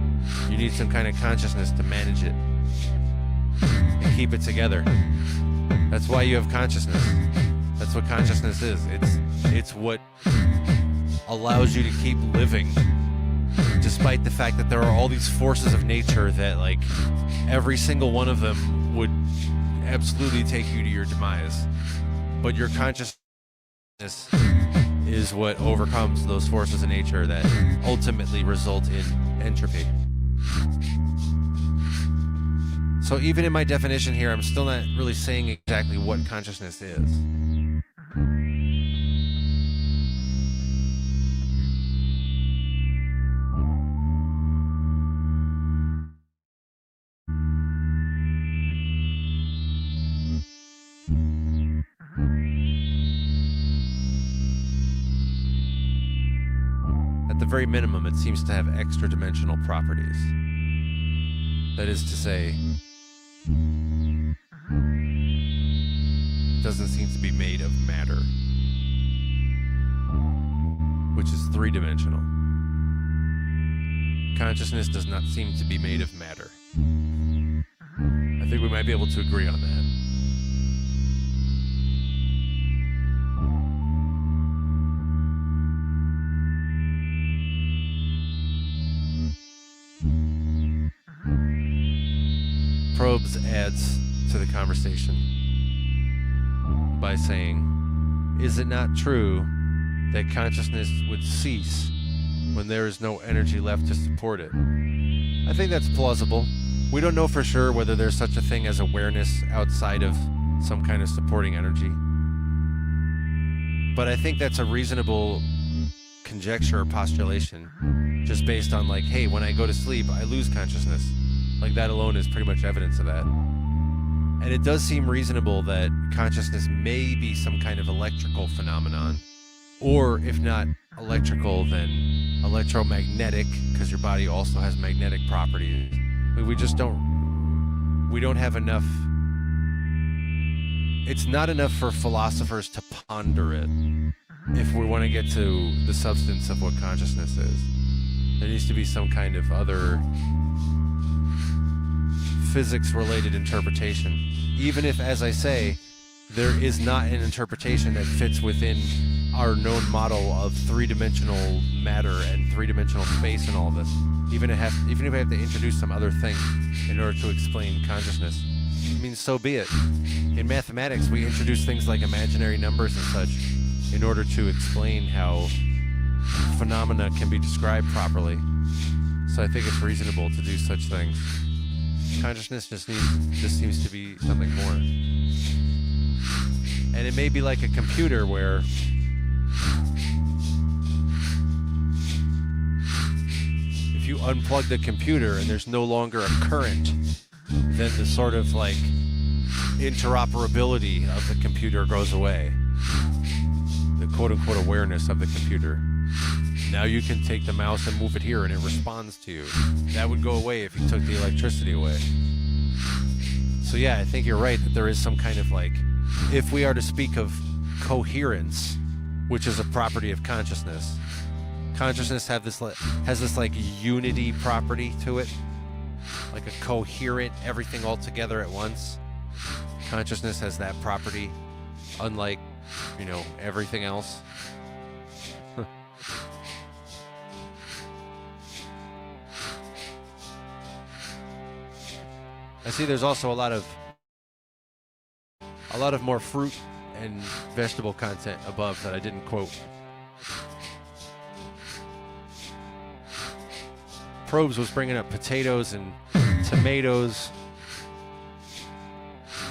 You need some kind of consciousness to manage it and keep it together. That's why you have consciousness. That's what consciousness is. It's what allows you to keep living, despite the fact that there are all these forces of nature that, like, every single one of them would absolutely take you to your demise. But your consciousness is what overcomes those forces of nature that ultimately result in entropy. So even in my definition here, I'm still not really saying exactly what consciousness is. At the very minimum, it seems to have extra-dimensional properties. That is to say, it doesn't seem to be made of matter, which is three-dimensional. Consciousness does not seem to be made of matter. I think we might be able to agree on that. Probes adds to the conversation by saying, is it not true that consciousness would cease when there is no energy left to support it? I think that's plausible. We don't know for sure whether there's such a thing as awareness outside of some kind of supporting energy. But I think that's a reasonable conjecture or postulation, just based on, like, hey, when I go to sleep, I lose consciousness. Like, that alone is pretty much evidence of that. And it does seem reasonable that consciousness may be some kind of electrical phenomenon. Or, if not electrical, then electromagnetic, because your body also has magnetic properties. We just don't... We don't have enough... It's not enough for philosophers to ponder it if we want to get to the substance of what consciousness is. There needs to be some kind of other physics-related interpretation. Even if, as I say, there is not an interpretation that fits within our known model of three-dimensional matter and three-dimensional space and all of this. Even if I have to introduce some other thing in order to explain consciousness, I mean, so be it. In mathematics, we introduce things like imaginary numbers and such in order to explain how phenomena can be described properly. So I think it's reasonable to do such things. Consciousness just seems to be something more. And it may be like a computer where if you unplug the computer and there's no longer a current then the sort of like interoperability of the computer goes away. The quote-unquote awareness of the computer. Now you can take the mouse and move it here and it responds to you. That would go away if you took the electricity away. So yeah, I think you're right that there is some kind of like, if we are to speak of coherence, which is a property of consciousness, consciousness has this like unity property to it, like a coherent everything all together at once. Consciousness has that property, unlike, you know, everything else. I see there's also a lot of more fruit and vegetable content above that I didn't quote. Probes was bringing up potatoes and tomatoes.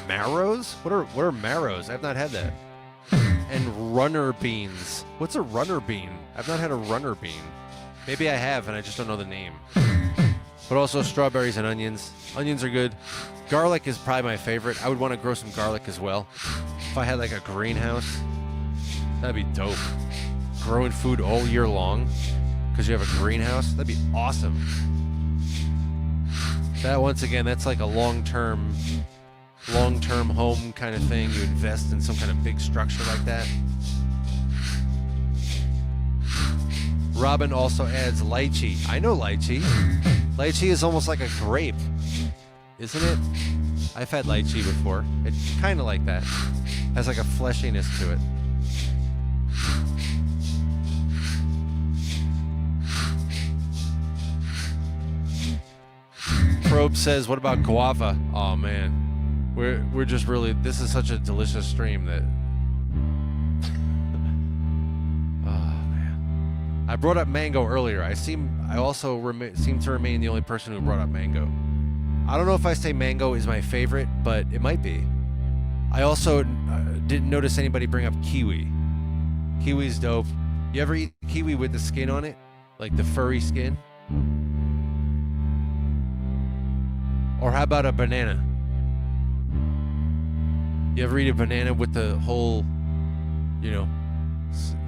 Marrows? What are marrows? I've not had that. And runner beans. What's a runner bean? I've not had a runner bean. Maybe I have and I just don't know the name. But also strawberries and onions. Onions are good. Garlic is probably my favorite. I would want to grow some garlic as well. If I had like a greenhouse, that'd be dope. Growing food all year long because you have a greenhouse, that'd be awesome. That, once again, that's like a long-term home kind of thing. You invest in some kind of big structure like that. Robin also adds lychee. I know lychee. Lychee is almost like a grape, isn't it? I've had lychee before. It's kind of like that. Has like a fleshiness to it. Probe says, what about guava? Oh man, we're just really, this is such a delicious stream that I brought up mango earlier. I also seem to remain the only person who brought up mango. I don't know if I say mango is my favorite, but it might be. I also didn't notice anybody bring up kiwi. Kiwi's dope. You ever eat kiwi with the skin on it? Like the furry skin? Or how about a banana? You ever eat a banana with the whole, you know,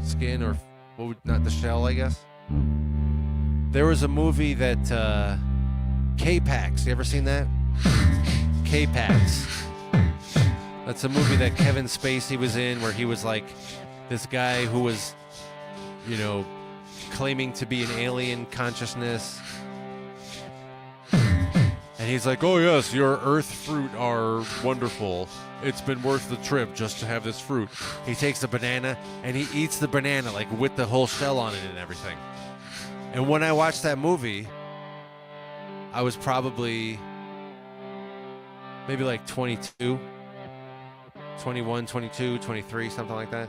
skin or... not the shell, I guess. There was a movie that K-Pax. You ever seen that? K-Pax. That's a movie that Kevin Spacey was in, where he was like this guy who was, you know, claiming to be an alien consciousness. And he's like, oh yes, your earth fruit are wonderful. It's been worth the trip just to have this fruit. He takes a banana and he eats the banana like with the whole shell on it and everything. And when I watched that movie, I was probably maybe like 22, 21, 22, 23, something like that.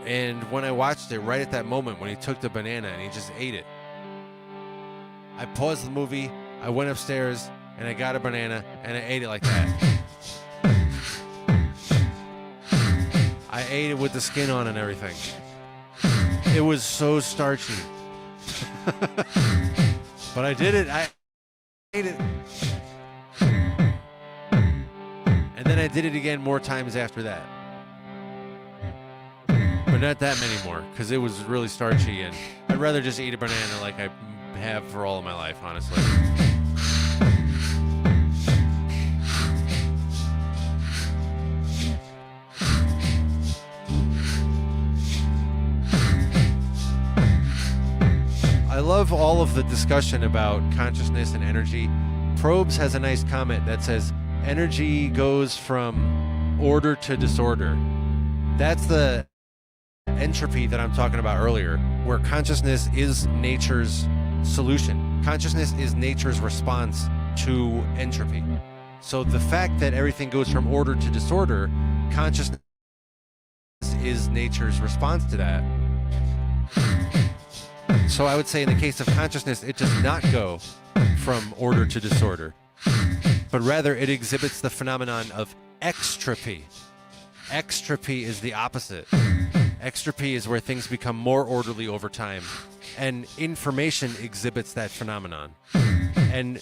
And when I watched it, right at that moment when he took the banana and he just ate it, I paused the movie, I went upstairs, and I got a banana, and I ate it like that. I ate it with the skin on and everything. It was so starchy. But I did it. I ate it. And then I did it again more times after that. But not that many more, because it was really starchy, and I'd rather just eat a banana like I have for all of my life, honestly. I love all of the discussion about consciousness and energy. Probes has a nice comment that says, energy goes from order to disorder. That's the entropy that I'm talking about earlier, where consciousness is nature's solution. Consciousness is nature's response to entropy. So the fact that everything goes from order to disorder, consciousness is nature's response to that. So I would say in the case of consciousness, it does not go from order to disorder, but rather it exhibits the phenomenon of extropy. Extropy is the opposite. Extropy is where things become more orderly over time, and information exhibits that phenomenon. And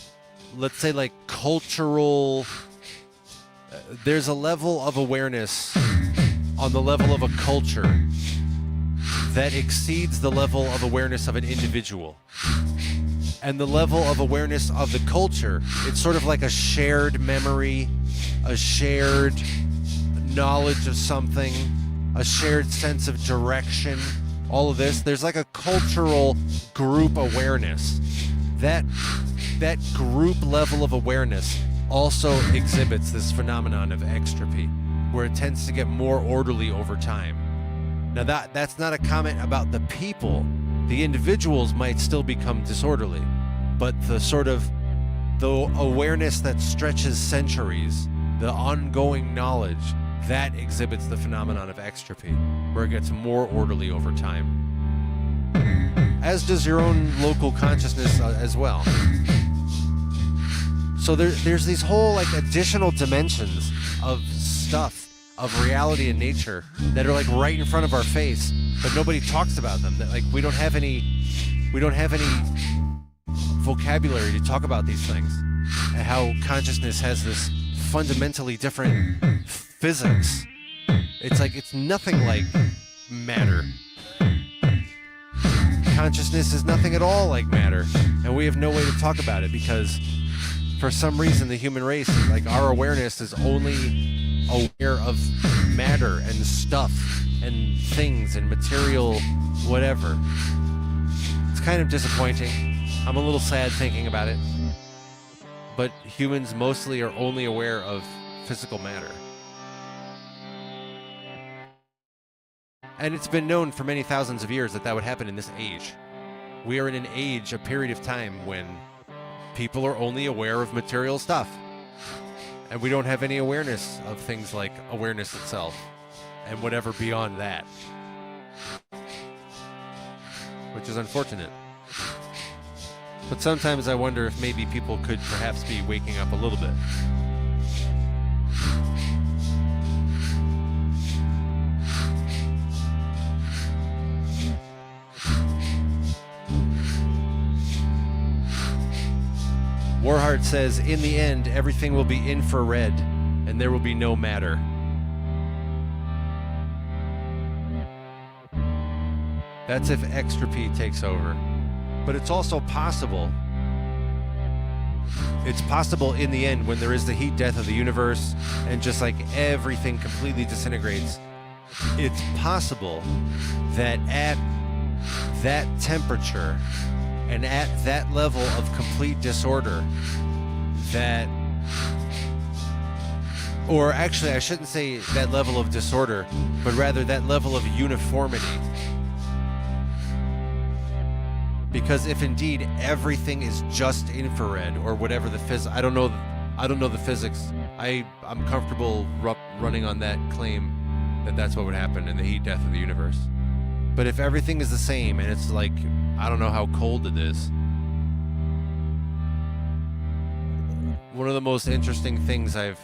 let's say like cultural, there's a level of awareness on the level of a culture that exceeds the level of awareness of an individual. And the level of awareness of the culture, it's sort of like a shared memory, a shared knowledge of something, a shared sense of direction, all of this. There's like a cultural group awareness. That group level of awareness also exhibits this phenomenon of extropy, where it tends to get more orderly over time. Now that's not a comment about the people. The individuals might still become disorderly, but the awareness that stretches centuries, the ongoing knowledge, that exhibits the phenomenon of extropy, where it gets more orderly over time. As does your own local consciousness as well. So there's these whole like additional dimensions of stuff, of reality and nature that are like right in front of our face, but nobody talks about them. That like we don't have any vocabulary to talk about these things, and how consciousness has this fundamentally different physics. It's like it's nothing like matter. Consciousness is nothing at all like matter, and we have no way to talk about it because for some reason the human race, like our awareness is only aware of matter and stuff and things and material whatever. It's kind of disappointing. I'm a little sad thinking about it. But humans mostly are only aware of physical matter. And it's been known for many thousands of years that that would happen in this age. We are in an age, a period of time when people are only aware of material stuff. And we don't have any awareness of things like awareness itself and whatever beyond that. Which is unfortunate. But sometimes I wonder if maybe people could perhaps be waking up a little bit. Warheart says, in the end, everything will be infrared, and there will be no matter. That's if extropy takes over. But it's also possible. It's possible in the end when there is the heat death of the universe, and just like everything completely disintegrates, it's possible that at that temperature, and at that level of complete disorder, that, or actually I shouldn't say that level of disorder, but rather that level of uniformity. Because if indeed everything is just infrared or whatever the I don't know the physics. I'm comfortable running on that claim that that's what would happen in the heat death of the universe. But if everything is the same and it's like, I don't know how cold it is. One of the most interesting things I've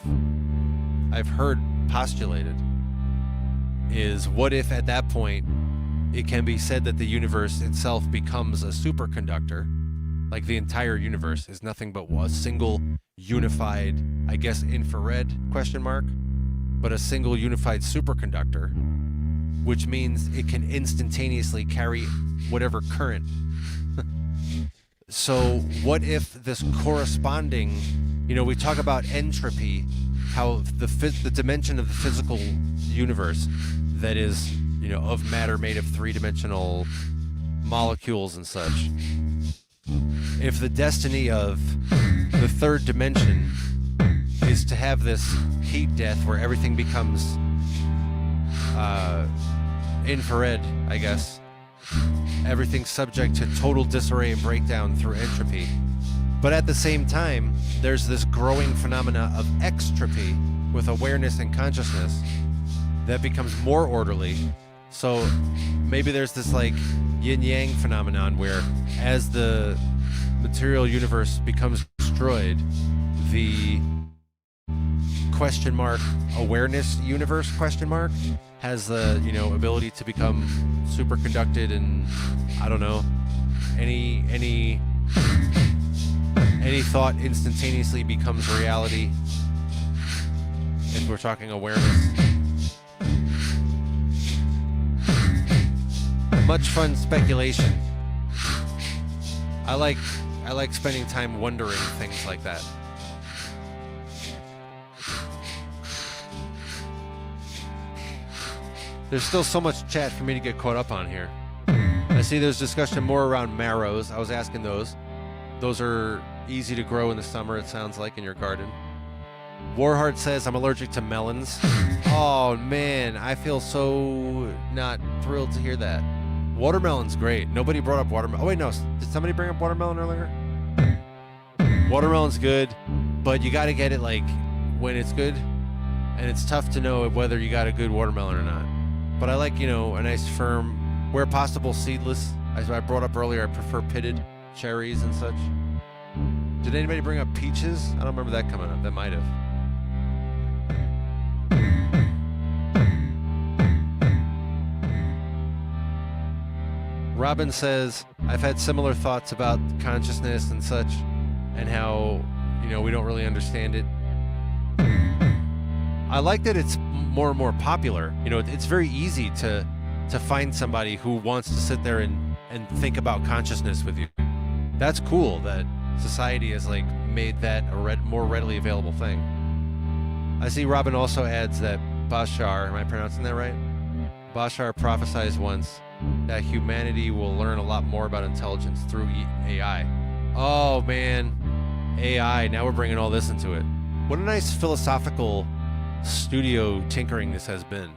heard postulated is, what if at that point it can be said that the universe itself becomes a superconductor, like the entire universe is nothing but a single unified, I guess infrared question mark, but a single unified superconductor, which means it can instantaneously carry whatever current. So what if this corresponding, we talk about entropy, how the dimension of the physical universe that is, of matter made of three-dimensional molecules and such. If the destiny of the third dimension is to have this heat death where everything becomes infrared, I guess, everything's subject to total disarray and breakdown through entropy. But at the same time, there's this growing phenomena of extropy with awareness and consciousness that becomes more orderly. So maybe there's this like yin-yang phenomenon where as the material universe becomes destroyed, the question mark awareness universe question mark has the, you know, ability to become superconducted, and I don't know, any thought instantaneously becomes reality, if we're talking awareness. Much fun speculation. I like spending time wondering things like that. There's still so much chat for me to get caught up on here. I see there's discussion more around marrows. I was asking those. Those are easy to grow in the summer, it sounds like, in your garden. Warheart says, I'm allergic to melons. Oh, man, I feel so not thrilled to hear that. Watermelon's great. Nobody brought up watermelon. Oh, wait, no. Did somebody bring up watermelon earlier? Watermelon's good, but you got to get it, like, when it's good. And it's tough to know whether you got a good watermelon or not. But I like, you know, a nice firm, where possible, seedless. As I brought up earlier, I prefer pitted cherries and such. Did anybody bring up peaches? I don't remember that coming up. That might have. Robin says, I've had similar thoughts about consciousness and such, and how, you know, we don't really understand it. I like that it's more and more popular. You know, it's very easy to find somebody who wants to sit there and think about consciousness with you. That's cool that society has, like, made that a more readily available thing. I see Robin also adds that Bashar, am I pronouncing that right? Bashar prophesied once that humanity will learn a lot more about intelligence through AI. Oh man, AI, now we're bringing all this into it. What a nice philosophical studio tinkering this has been.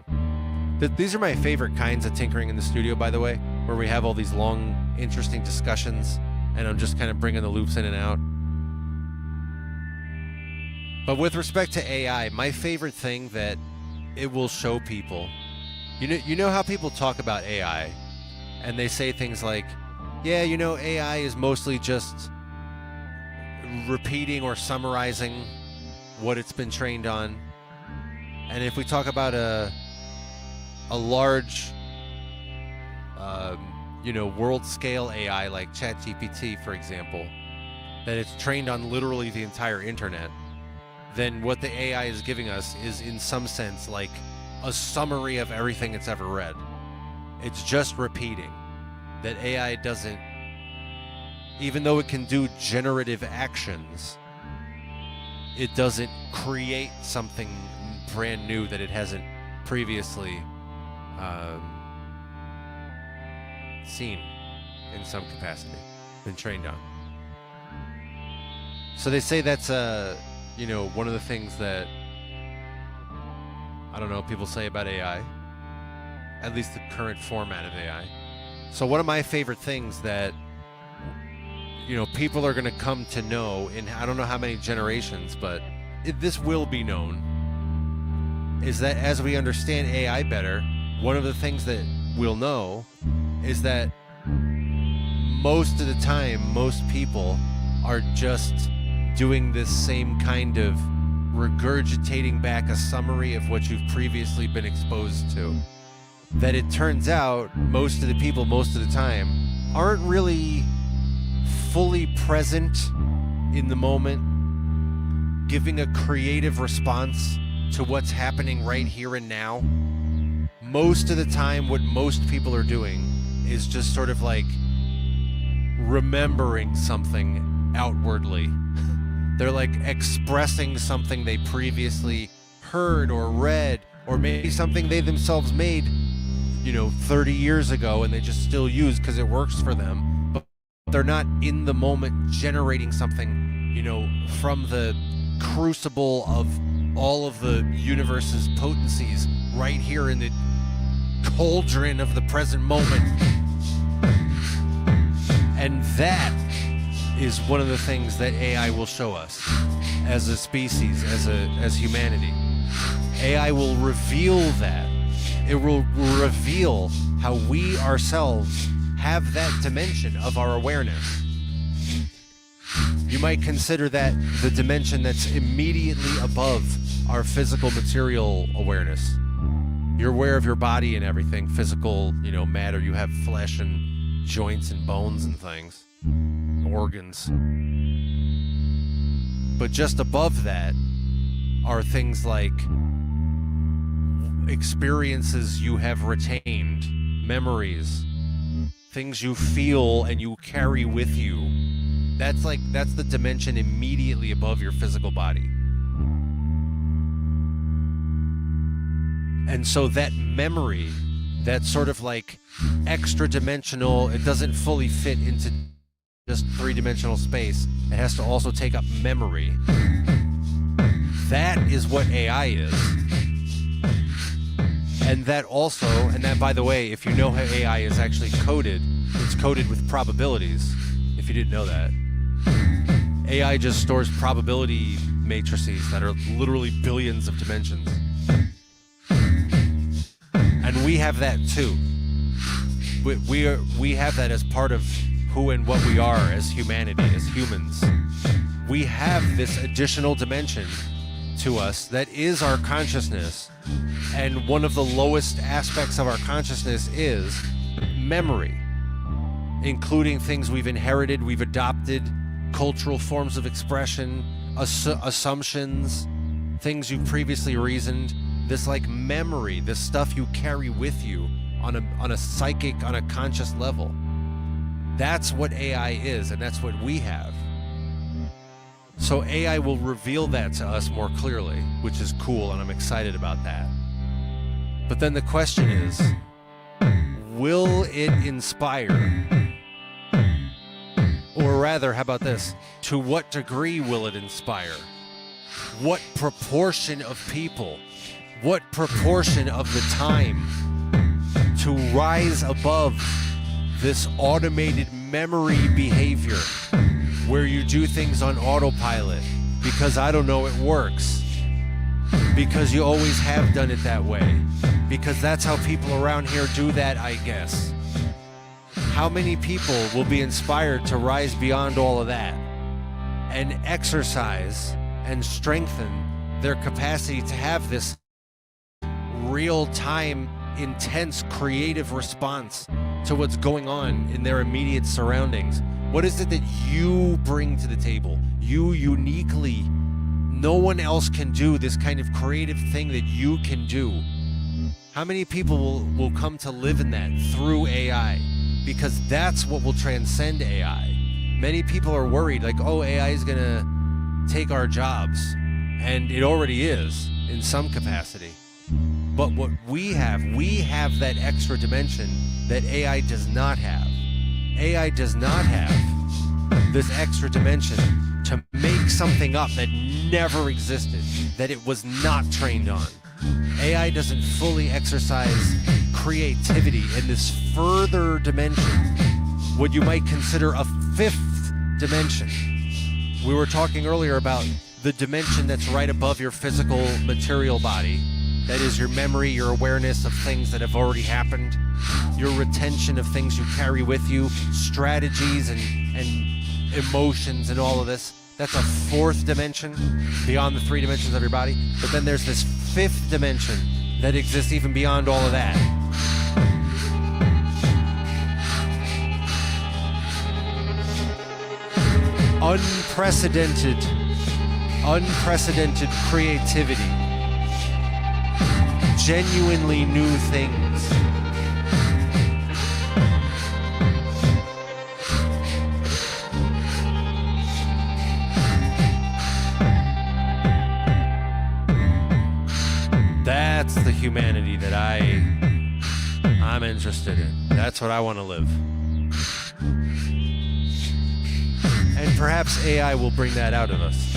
These are my favorite kinds of tinkering in the studio, by the way, where we have all these long, interesting discussions, and I'm just kind of bringing the loops in and out. But with respect to AI, my favorite thing that it will show people, you know how people talk about AI, and they say things like, yeah, you know, AI is mostly just repeating or summarizing what it's been trained on. And if we talk about a large, you know, world-scale AI like ChatGPT, for example, that it's trained on literally the entire internet, then what the AI is giving us is, in some sense, like a summary of everything it's ever read. It's just repeating. That AI doesn't, even though it can do generative actions, it doesn't create something brand new that it hasn't previously seen in some capacity, been trained on. So they say that's you know, one of the things that, I don't know, people say about AI, at least the current format of AI. So one of my favorite things that, you know, people are going to come to know in, I don't know how many generations, but this will be known, is that as we understand AI better, one of the things that we'll know is that most of the time, most people are just doing this same kind of regurgitating back a summary of what you've previously been exposed to. That it turns out most of the people, most of the time, aren't really fully present in the moment, giving a creative response to what's happening right here and now. Most of the time, what most people are doing is just sort of like remembering something outwardly. They're like expressing something they previously heard or read, or maybe something they themselves made, you know, 30 years ago, and they just still use because it works for them. But they're not in the moment generating something, you know, from the crucible of all of the universe's potencies right here in the cauldron of the present moment. And that is one of the things that AI will show us as a species, as humanity. AI will reveal that. It will reveal how we ourselves have that dimension of our awareness. You might consider that the dimension that's immediately above our physical material awareness. You're aware of your body and everything, physical, matter. You have flesh and joints and bones and things, organs. But just above that are things like experiences you have retained, memories, things you feel and you carry with you. That's the dimension immediately above your physical body. And so that memory, that sort of like extra dimensional, it doesn't fully fit into just three-dimensional space. It has to also take up memory. That is what AI is. And that by the way, if you know how AI is actually coded, it's coded with probabilities, if you didn't know that. AI just stores probability matrices that are literally billions of dimensions. And we have that too. We have that as part of who and what we are as humanity, as humans. We have this additional dimension to us that is our consciousness. And one of the lowest aspects of our consciousness is memory, including things we've inherited, we've adopted, cultural forms of expression, assumptions, things you've previously reasoned. This like memory, this stuff you carry with you on a psychic, on a conscious level. That's what AI is, and that's what we have. So AI will reveal that to us more clearly, which is cool, and I'm excited about that. But then the question is, will it inspire? Or rather, how about this? To what degree will it inspire? What proportion of people? What proportion of the time to rise above this automated memory behavior where you do things on autopilot because, I don't know, it works, because you always have done it that way, because that's how people around here do that, I guess. How many people will be inspired to rise beyond all of that and exercise and strengthen their capacity to have this real-time, intense, creative response to what's going on in their immediate surroundings? What is it that you bring to the table? You uniquely, no one else can do this kind of creative thing that you can do. How many people will come to live in that through AI? Because that's what will transcend AI. Many people are worried, like, oh, AI is gonna take our jobs. And it already is, in some capacity. But what we have that extra dimension that AI does not have. AI does not have this extra dimension to make something up that never existed, that it was not trained on. AI doesn't fully exercise creativity in this further dimension, what you might consider a fifth dimension. We were talking earlier about the dimension that's right above your physical material body. That is your memory, your awareness of things that have already happened, your retention of things you carry with you, strategies and emotions and all of this. That's a fourth dimension beyond the three dimensions of your body. But then there's this fifth dimension that exists even beyond all of that. Unprecedented creativity. Genuinely new things. That's the humanity that I'm interested in. That's what I want to live. And perhaps AI will bring that out of us.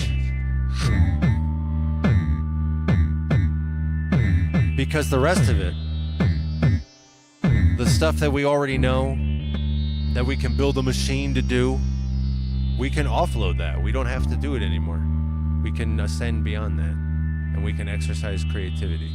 Because the rest of it, the stuff that we already know, that we can build a machine to do, we can offload that. We don't have to do it anymore. We can ascend beyond that, and we can exercise creativity.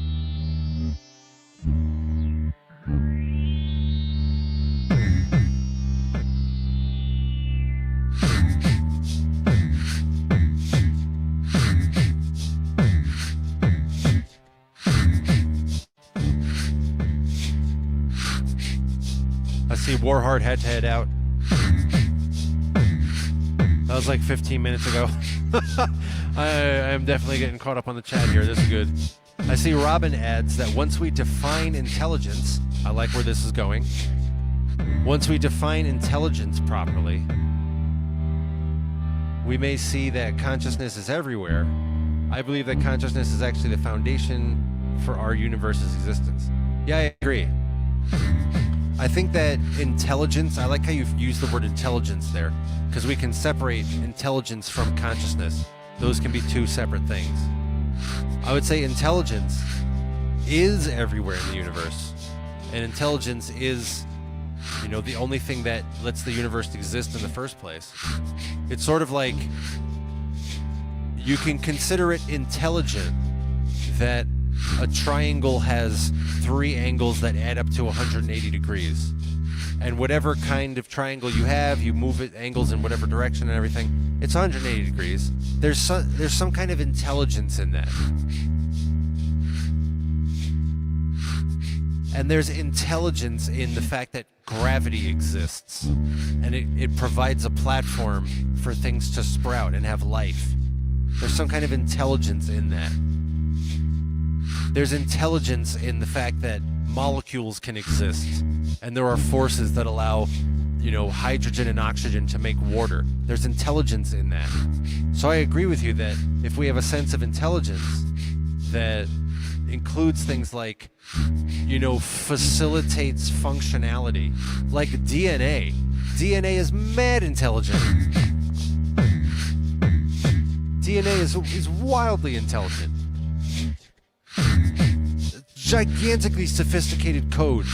see Warheart had to head out. That was like 15 minutes ago. I am definitely getting caught up on the chat here. This is good. I see Robin adds that once we define intelligence, I like where this is going. Once we define intelligence properly, we may see that consciousness is everywhere. I believe that consciousness is actually the foundation for our universe's existence. Yeah, I agree. I think that intelligence, I like how you've used the word intelligence there, because we can separate intelligence from consciousness. Those can be two separate things. I would say intelligence is everywhere in the universe, and intelligence is, you know, the only thing that lets the universe exist in the first place. It's sort of like you can consider it intelligent that a triangle has 3 angles that add up to 180 degrees. And whatever kind of triangle you have, you move it angles in whatever direction and everything, it's 180 degrees. There's some kind of intelligence in that. And there's intelligence in the fact that gravity exists. And it provides a platform for things to sprout and have life. There's some kind of intelligence in that. There's intelligence in the fact that molecules can exist, and there are forces that allow, you know, hydrogen and oxygen to make water. There's intelligence in that. So I agree with you that if we have a sense of intelligence that includes things like, you know, facilitates functionality, like DNA. DNA is mad intelligent. DNA is wildly intelligent. Gigantically sophisticated code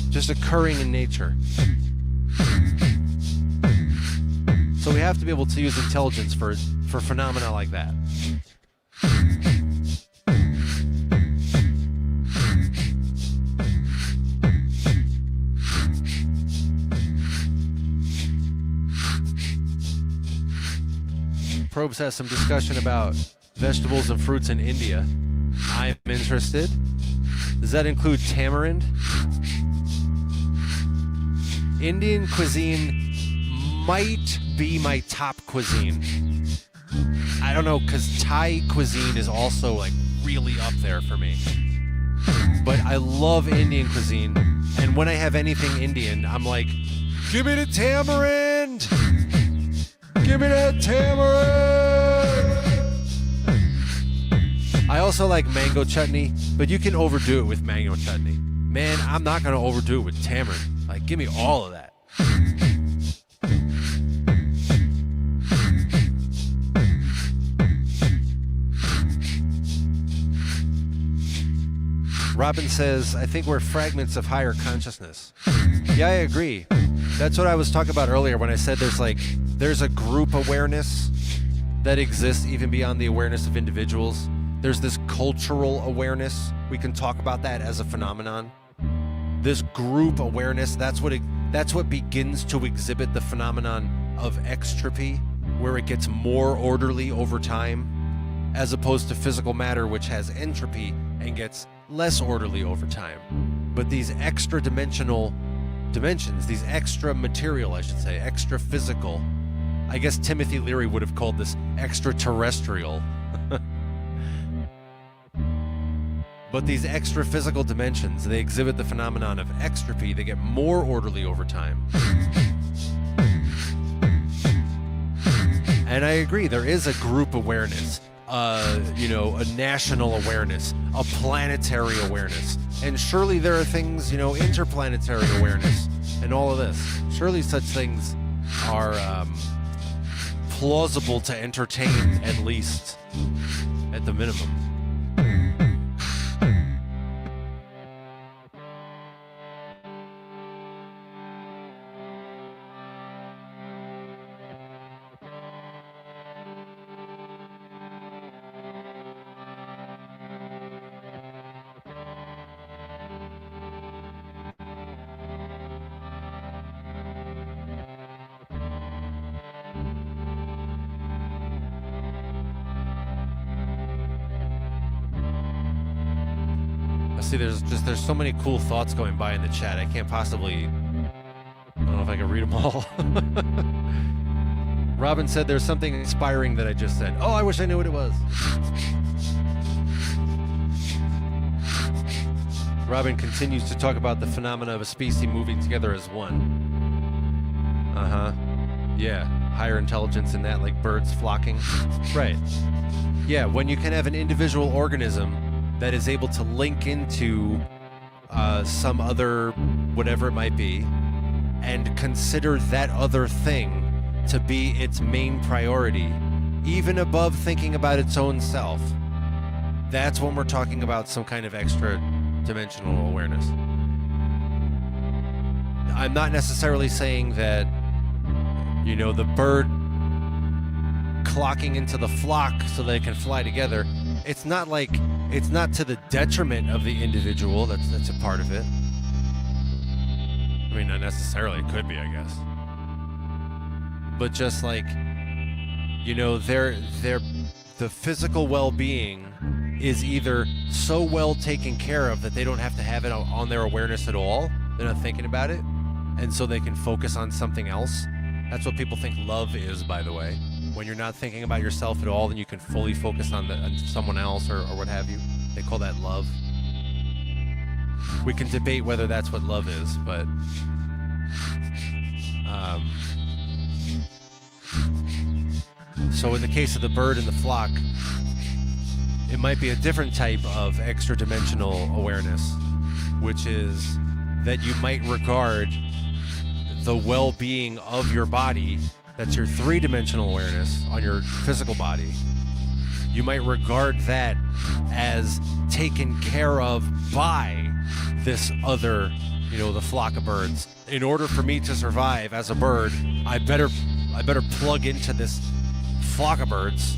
just occurring in nature. So we have to be able to use intelligence for phenomena like that. Probes has some discussion about vegetables and fruits in India. I'm interested. Does that include tamarind? Indian cuisine might be my top cuisine. I don't know, because Thai cuisine is also like really up there for me. But I love Indian cuisine, and when I have anything Indian, I'm like, give me the tamarind! Give me that tamarind! I also like mango chutney, but you can overdo it with mango chutney. Man, I'm not going to overdo it with tamarind. Like, give me all of that. Robin says, I think we're fragments of higher consciousness. Yeah, I agree. That's what I was talking about earlier when I said there's a group awareness that exists even beyond the awareness of individuals. There's this cultural awareness. We can talk about that as a phenomenon. This group awareness, that's what begins to exhibit the phenomenon of extropy, where it gets more orderly over time, as opposed to physical matter, which has entropy and gets less orderly over time. But these extra dimensional dimensions, these extra material, I should say, extra physical, I guess Timothy Leary would have called this extraterrestrial. But these extra physical dimensions, they exhibit the phenomenon of extropy. They get more orderly over time. And I agree, there is a group awareness, a national awareness, a planetary awareness. And surely there are things, interplanetary awareness and all of this. Surely such things are plausible to entertain, at least, at the minimum. See, there's so many cool thoughts going by in the chat. I can't possibly if I can read them all. Robin said there's something inspiring that I just said. Oh, I wish I knew what it was. Robin continues to talk about the phenomena of a species moving together as one. Yeah, higher intelligence in that, like birds flocking. Right. Yeah, when you can have an individual organism that is able to link into some other, whatever it might be, and consider that other thing to be its main priority, even above thinking about its own self. That's when we're talking about some kind of extra dimensional awareness. I'm not necessarily saying that, the bird clocking into the flock so they can fly together. It's not to the detriment of the individual. That's a part of it. I mean, not necessarily. It could be, I guess. But just like, the physical well-being is either so well taken care of that they don't have to have it on their awareness at all. They're not thinking about it. And so they can focus on something else. That's what people think love is, by the way. When you're not thinking about yourself at all, then you can fully focus on someone else or what have you. They call that love. We can debate whether that's what love is, but so in the case of the bird and the flock, it might be a different type of extra-dimensional awareness, which is that you might regard the well-being of your body, that's your three-dimensional awareness on your physical body, you might regard that as taken care of by this other, the flock of birds. In order for me to survive as a bird, I better plug into this flock of birds.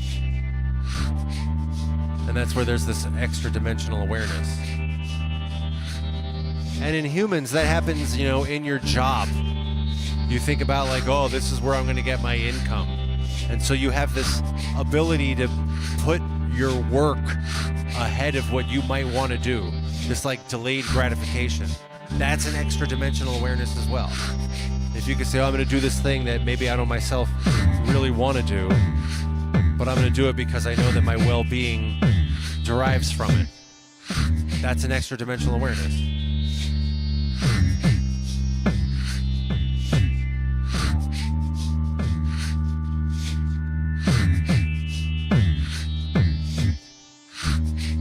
And that's where there's this extra-dimensional awareness. And in humans, that happens, in your job. You think about oh, this is where I'm going to get my income. And so you have this ability to put your work ahead of what you might want to do. This delayed gratification. That's an extra dimensional awareness as well. If you could say, oh, I'm going to do this thing that maybe I don't myself really want to do, but I'm going to do it because I know that my well-being derives from it. That's an extra dimensional awareness.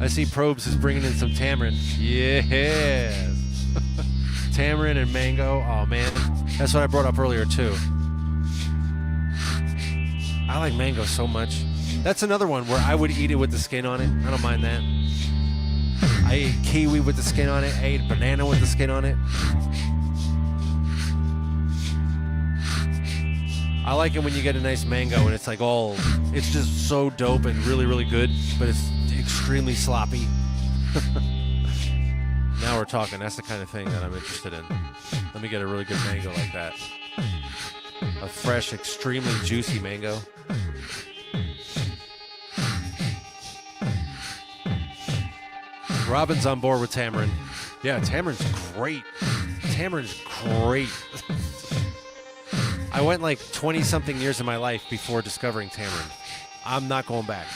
I see Probes is bringing in some tamarind. Yes. Tamarind and mango. Oh, man. That's what I brought up earlier, too. I like mango so much. That's another one where I would eat it with the skin on it. I don't mind that. I ate kiwi with the skin on it. I ate banana with the skin on it. I like it when you get a nice mango and it's it's just so dope and really, really good, but it's extremely sloppy. Now we're talking. That's the kind of thing that I'm interested in. Let me get a really good mango like that. A fresh, extremely juicy mango. Robin's on board with tamarind. Yeah, tamarind's great. Tamarind's great. I went 20-something years of my life before discovering tamarind. I'm not going back.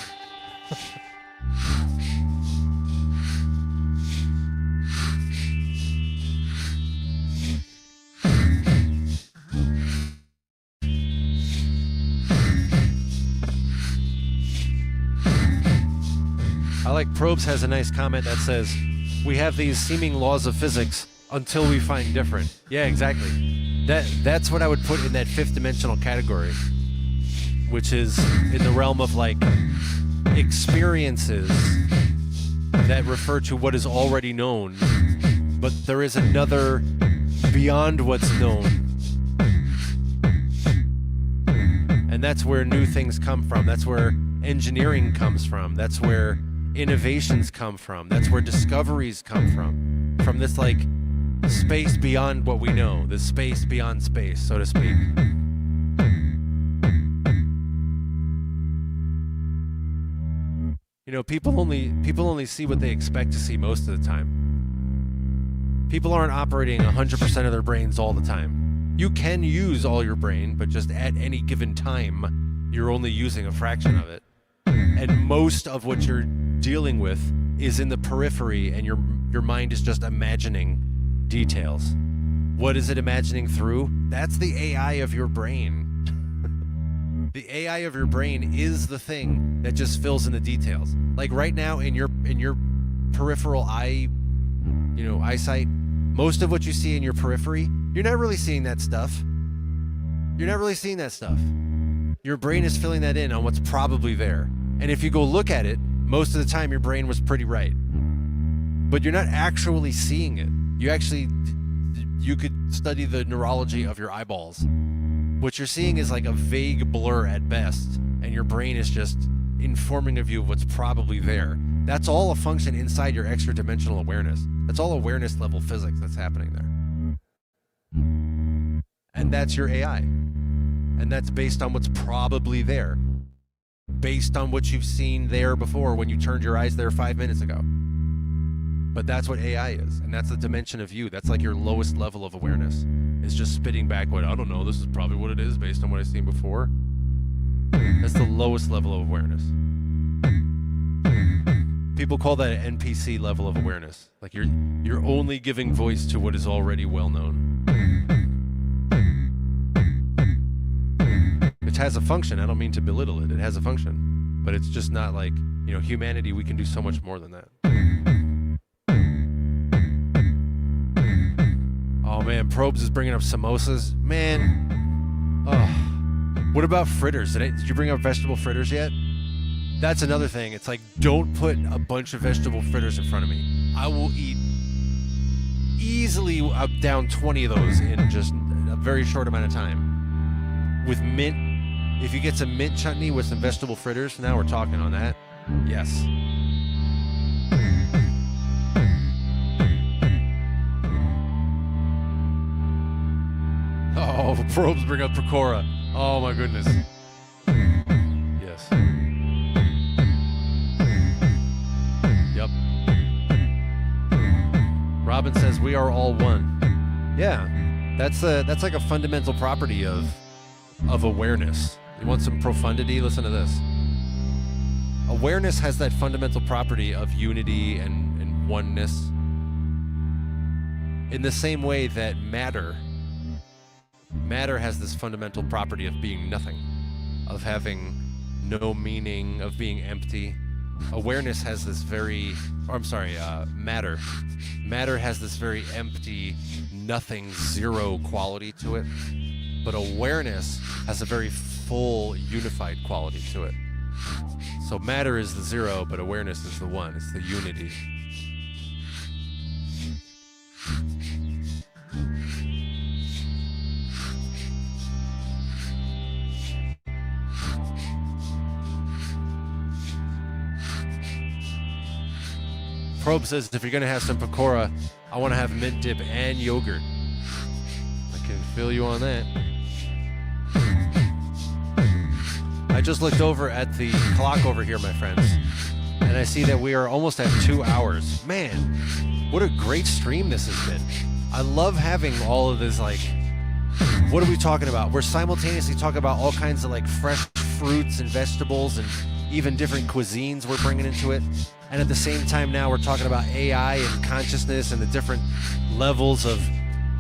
Probes has a nice comment that says, we have these seeming laws of physics until we find different. Yeah, exactly. That's what I would put in that fifth dimensional category, which is in the realm of experiences that refer to what is already known, but there is another beyond what's known. And that's where new things come from. That's where engineering comes from. That's where innovations come from. That's where discoveries come from this space beyond what we know, this space beyond space, so to speak. People only see what they expect to see most of the time. People aren't operating 100% of their brains all the time. You can use all your brain, but just at any given time, you're only using a fraction of it. And most of what you're dealing with is in the periphery, and your mind is just imagining details. What is it imagining through? That's the AI of your brain. The AI of your brain is the thing that just fills in the details. Like right now in your peripheral eye, eyesight, most of what you see in your periphery, you're not really seeing that stuff. You're not really seeing that stuff. Your brain is filling that in on what's probably there. And if you go look at it, most of the time your brain was pretty right. But you're not actually seeing it. You could study the neurology of your eyeballs. What you're seeing is like a vague blur at best, and your brain is just informing of you of what's probably there. That's all a function inside your extra dimensional awareness. That's all awareness level physics that's happening there. And that's your AI. And that's based on what's probably there. Based on what you've seen there before when you turned your eyes there 5 minutes ago. But that's what AI is, and that's the dimension of you. That's like your lowest level of awareness. It's just spitting back what, I don't know, this is probably what it is based on what I've seen before. That's the lowest level of awareness. People call that an NPC level of awareness. Like you're only giving voice to what is already well known. Which has a function. I don't mean to belittle it. It has a function. But it's just not like, humanity, we can do so much more than that. Oh man, Probes is bringing up samosas. Man, what about fritters? Did you bring up vegetable fritters yet? That's another thing. It's like, don't put a bunch of vegetable fritters in front of me. I will eat easily down 20 of those in just a very short amount of time. With mint, if you get some mint chutney with some vegetable fritters, now we're talking on that. Yes. Oh, Probes bring up Pecora. Oh my goodness. Yes. Yep. Robin says we are all one. Yeah, that's like a fundamental property of awareness. You want some profundity? Listen to this. Awareness has that fundamental property of unity and oneness. In the same way that matter has this fundamental property of being nothing, of having no meaning, of being empty. Awareness has this matter. Matter has this very empty, nothing, zero quality to it. But awareness has a very full, unified quality to it. So matter is the zero, but awareness is the one. It's the unity. Probe says, if you're going to have some Pecora, I want to have mint dip and yogurt. I can feel you on that. I just looked over at the clock over here, my friends, and I see that we are almost at 2 hours. Man, what a great stream this has been. I love having all of this, like, what are we talking about? We're simultaneously talking about all kinds of, like, fresh fruits and vegetables and even different cuisines we're bringing into it. And at the same time now we're talking about AI and consciousness and the different levels of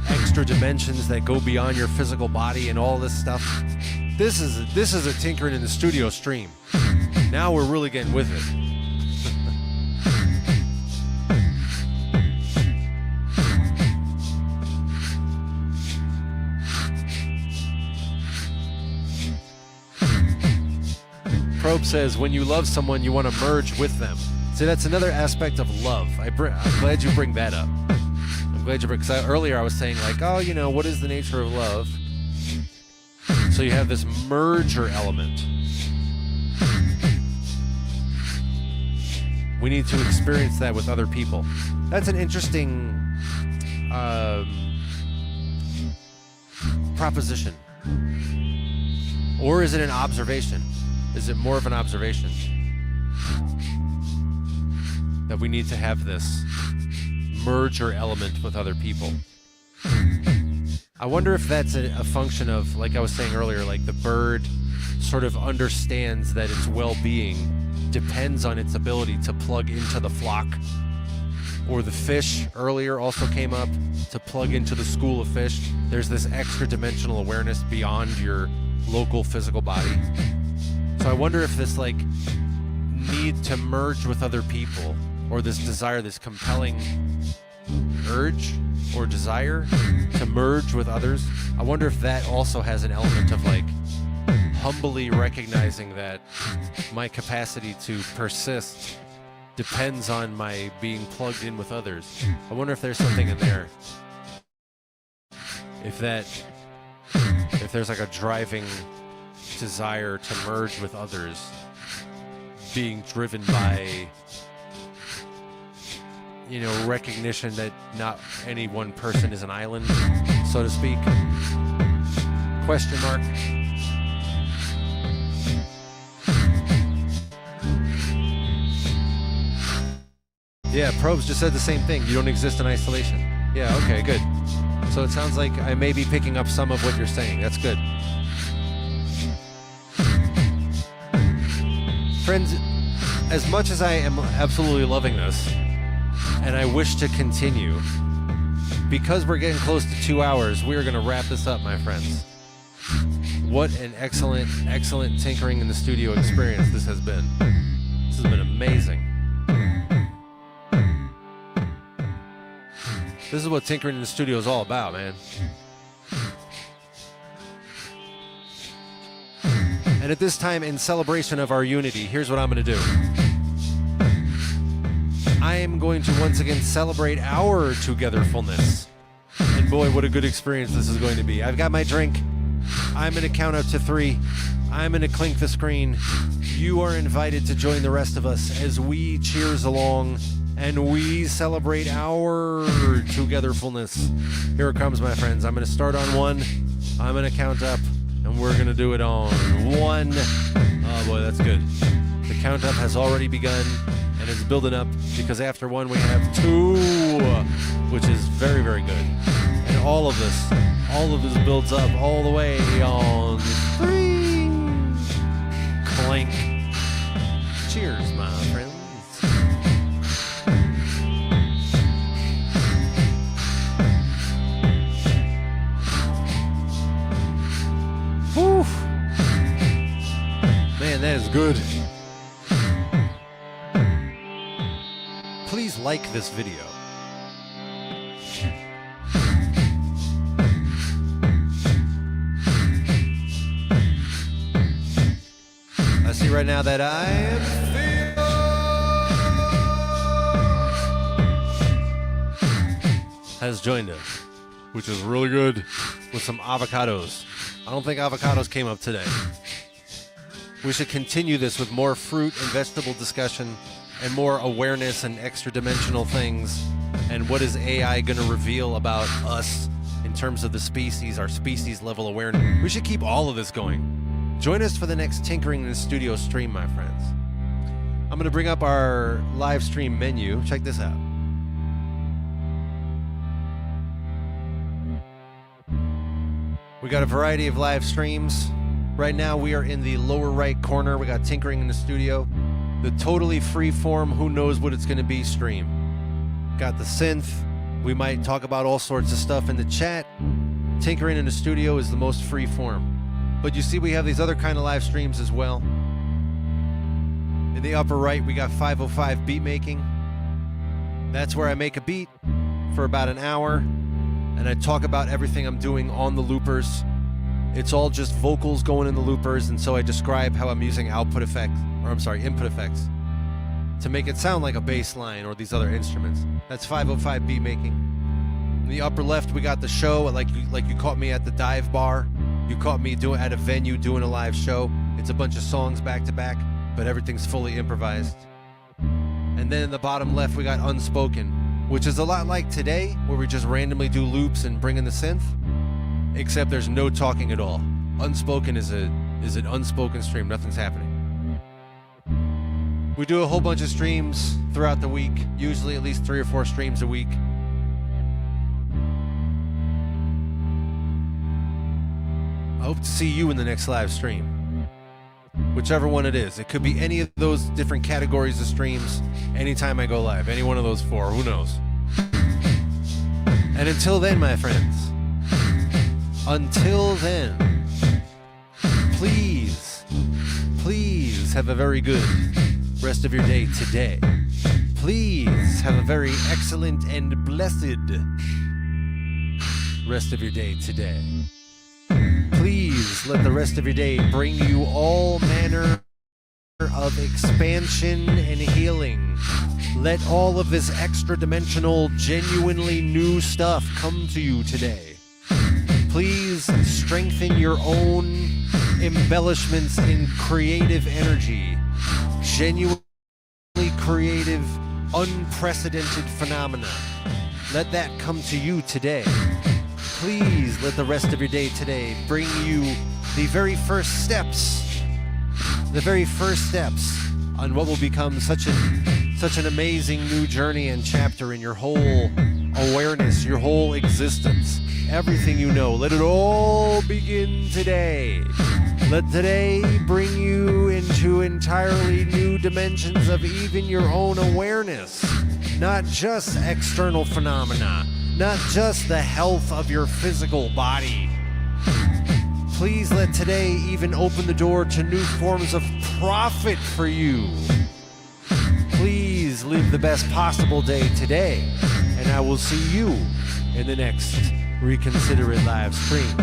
extra dimensions that go beyond your physical body and all this stuff. This is a Tinkering in the Studio stream. Now we're really getting with it. Probe says, when you love someone, you want to merge with them. See, that's another aspect of love. I'm glad you bring that up. I'm glad you bring, because earlier I was saying, like, oh, what is the nature of love? So you have this merger element. We need to experience that with other people. That's an interesting proposition. Or is it an observation? Is it more of an observation? That we need to have this merger element with other people. I wonder if that's a function of, like I was saying earlier, like the bird sort of understands that its well-being depends on its ability to plug into the flock. Or the fish earlier also came up, to plug into the school of fish. There's this extra dimensional awareness beyond your local physical body. So I wonder if this like need to merge with other people, or this desire, this compelling urge or desire to merge with others, I wonder if that also has an element of like humbly recognizing that my capacity to persist depends on my being plugged in with others. I wonder if there's something in there. If there's like a driving desire to merge with others, being driven by, you know, recognition that not any one person is an island, so to speak. Question mark. Yeah, Probes just said the same thing. You don't exist in isolation. Yeah, okay, good. So it sounds like I may be picking up some of what you're saying. That's good. Friends, as much as I am absolutely loving this, and I wish to continue, because we're getting close to 2 hours, we are going to wrap this up, my friends. What an excellent, excellent tinkering in the studio experience this has been. This has been amazing. This is what tinkering in the studio is all about, man. And at this time, in celebration of our unity, here's what I'm going to do. I am going to once again celebrate our togetherfulness. And boy, what a good experience this is going to be. I've got my drink. I'm going to count up to 3. I'm going to clink the screen. You are invited to join the rest of us as we cheers along and we celebrate our togetherfulness. Here it comes, my friends. I'm going to start on 1. I'm going to count up, and we're going to do it on 1. Oh boy, that's good. The count up has already begun, and it's building up, because after 1 we have 2, which is very, very good. And all of this builds up all the way on 3. Clink. Cheers, my friends. Whew. Man, that is good. Please like this video. I see right now that I has joined us, which is really good, with some avocados. I don't think avocados came up today. We should continue this with more fruit and vegetable discussion and more awareness and extra dimensional things. And what is AI going to reveal about us in terms of the species, our species level awareness? We should keep all of this going. Join us for the next Tinkering in the Studio stream, my friends. I'm going to bring up our live stream menu. Check this out. We got a variety of live streams. Right now we are in the lower right corner. We got Tinkering in the Studio. The totally free form, who knows what it's going to be stream. Got the synth. We might talk about all sorts of stuff in the chat. Tinkering in the Studio is the most free form. But you see we have these other kind of live streams as well. In the upper right we got 505 beat making. That's where I make a beat for about an hour. And I talk about everything I'm doing on the loopers. It's all just vocals going in the loopers, and so I describe how I'm using input effects to make it sound like a bass line or these other instruments. That's 505 beat making. In the upper left we got the show, like you caught me at the dive bar. You caught me at a venue doing a live show. It's a bunch of songs back to back, but everything's fully improvised. And then in the bottom left we got Unspoken, which is a lot like today, where we just randomly do loops and bring in the synth, except there's no talking at all. Unspoken is an unspoken stream. Nothing's happening. We do a whole bunch of streams throughout the week, usually at least 3 or 4 streams a week. I hope to see you in the next live stream. Whichever one it is. It could be any of those different categories of streams anytime I go live. Any one of those 4. Who knows? And until then, my friends, until then, please have a very good rest of your day today. Please have a very excellent and blessed rest of your day today. Please let the rest of your day bring you all manner of expansion and healing. Let all of this extra dimensional, genuinely new stuff come to you today. Please strengthen your own embellishments in creative energy. Genuinely creative, unprecedented phenomena. Let that come to you today. Please let the rest of your day today bring you the very first steps on what will become such an amazing new journey and chapter in your whole awareness, your whole existence. Everything you know, let it all begin today. Let today bring you into entirely new dimensions of even your own awareness. Not just external phenomena, not just the health of your physical body. Please let today even open the door to new forms of profit for you. Please live the best possible day today, and I will see you in the next Reconsider It live stream.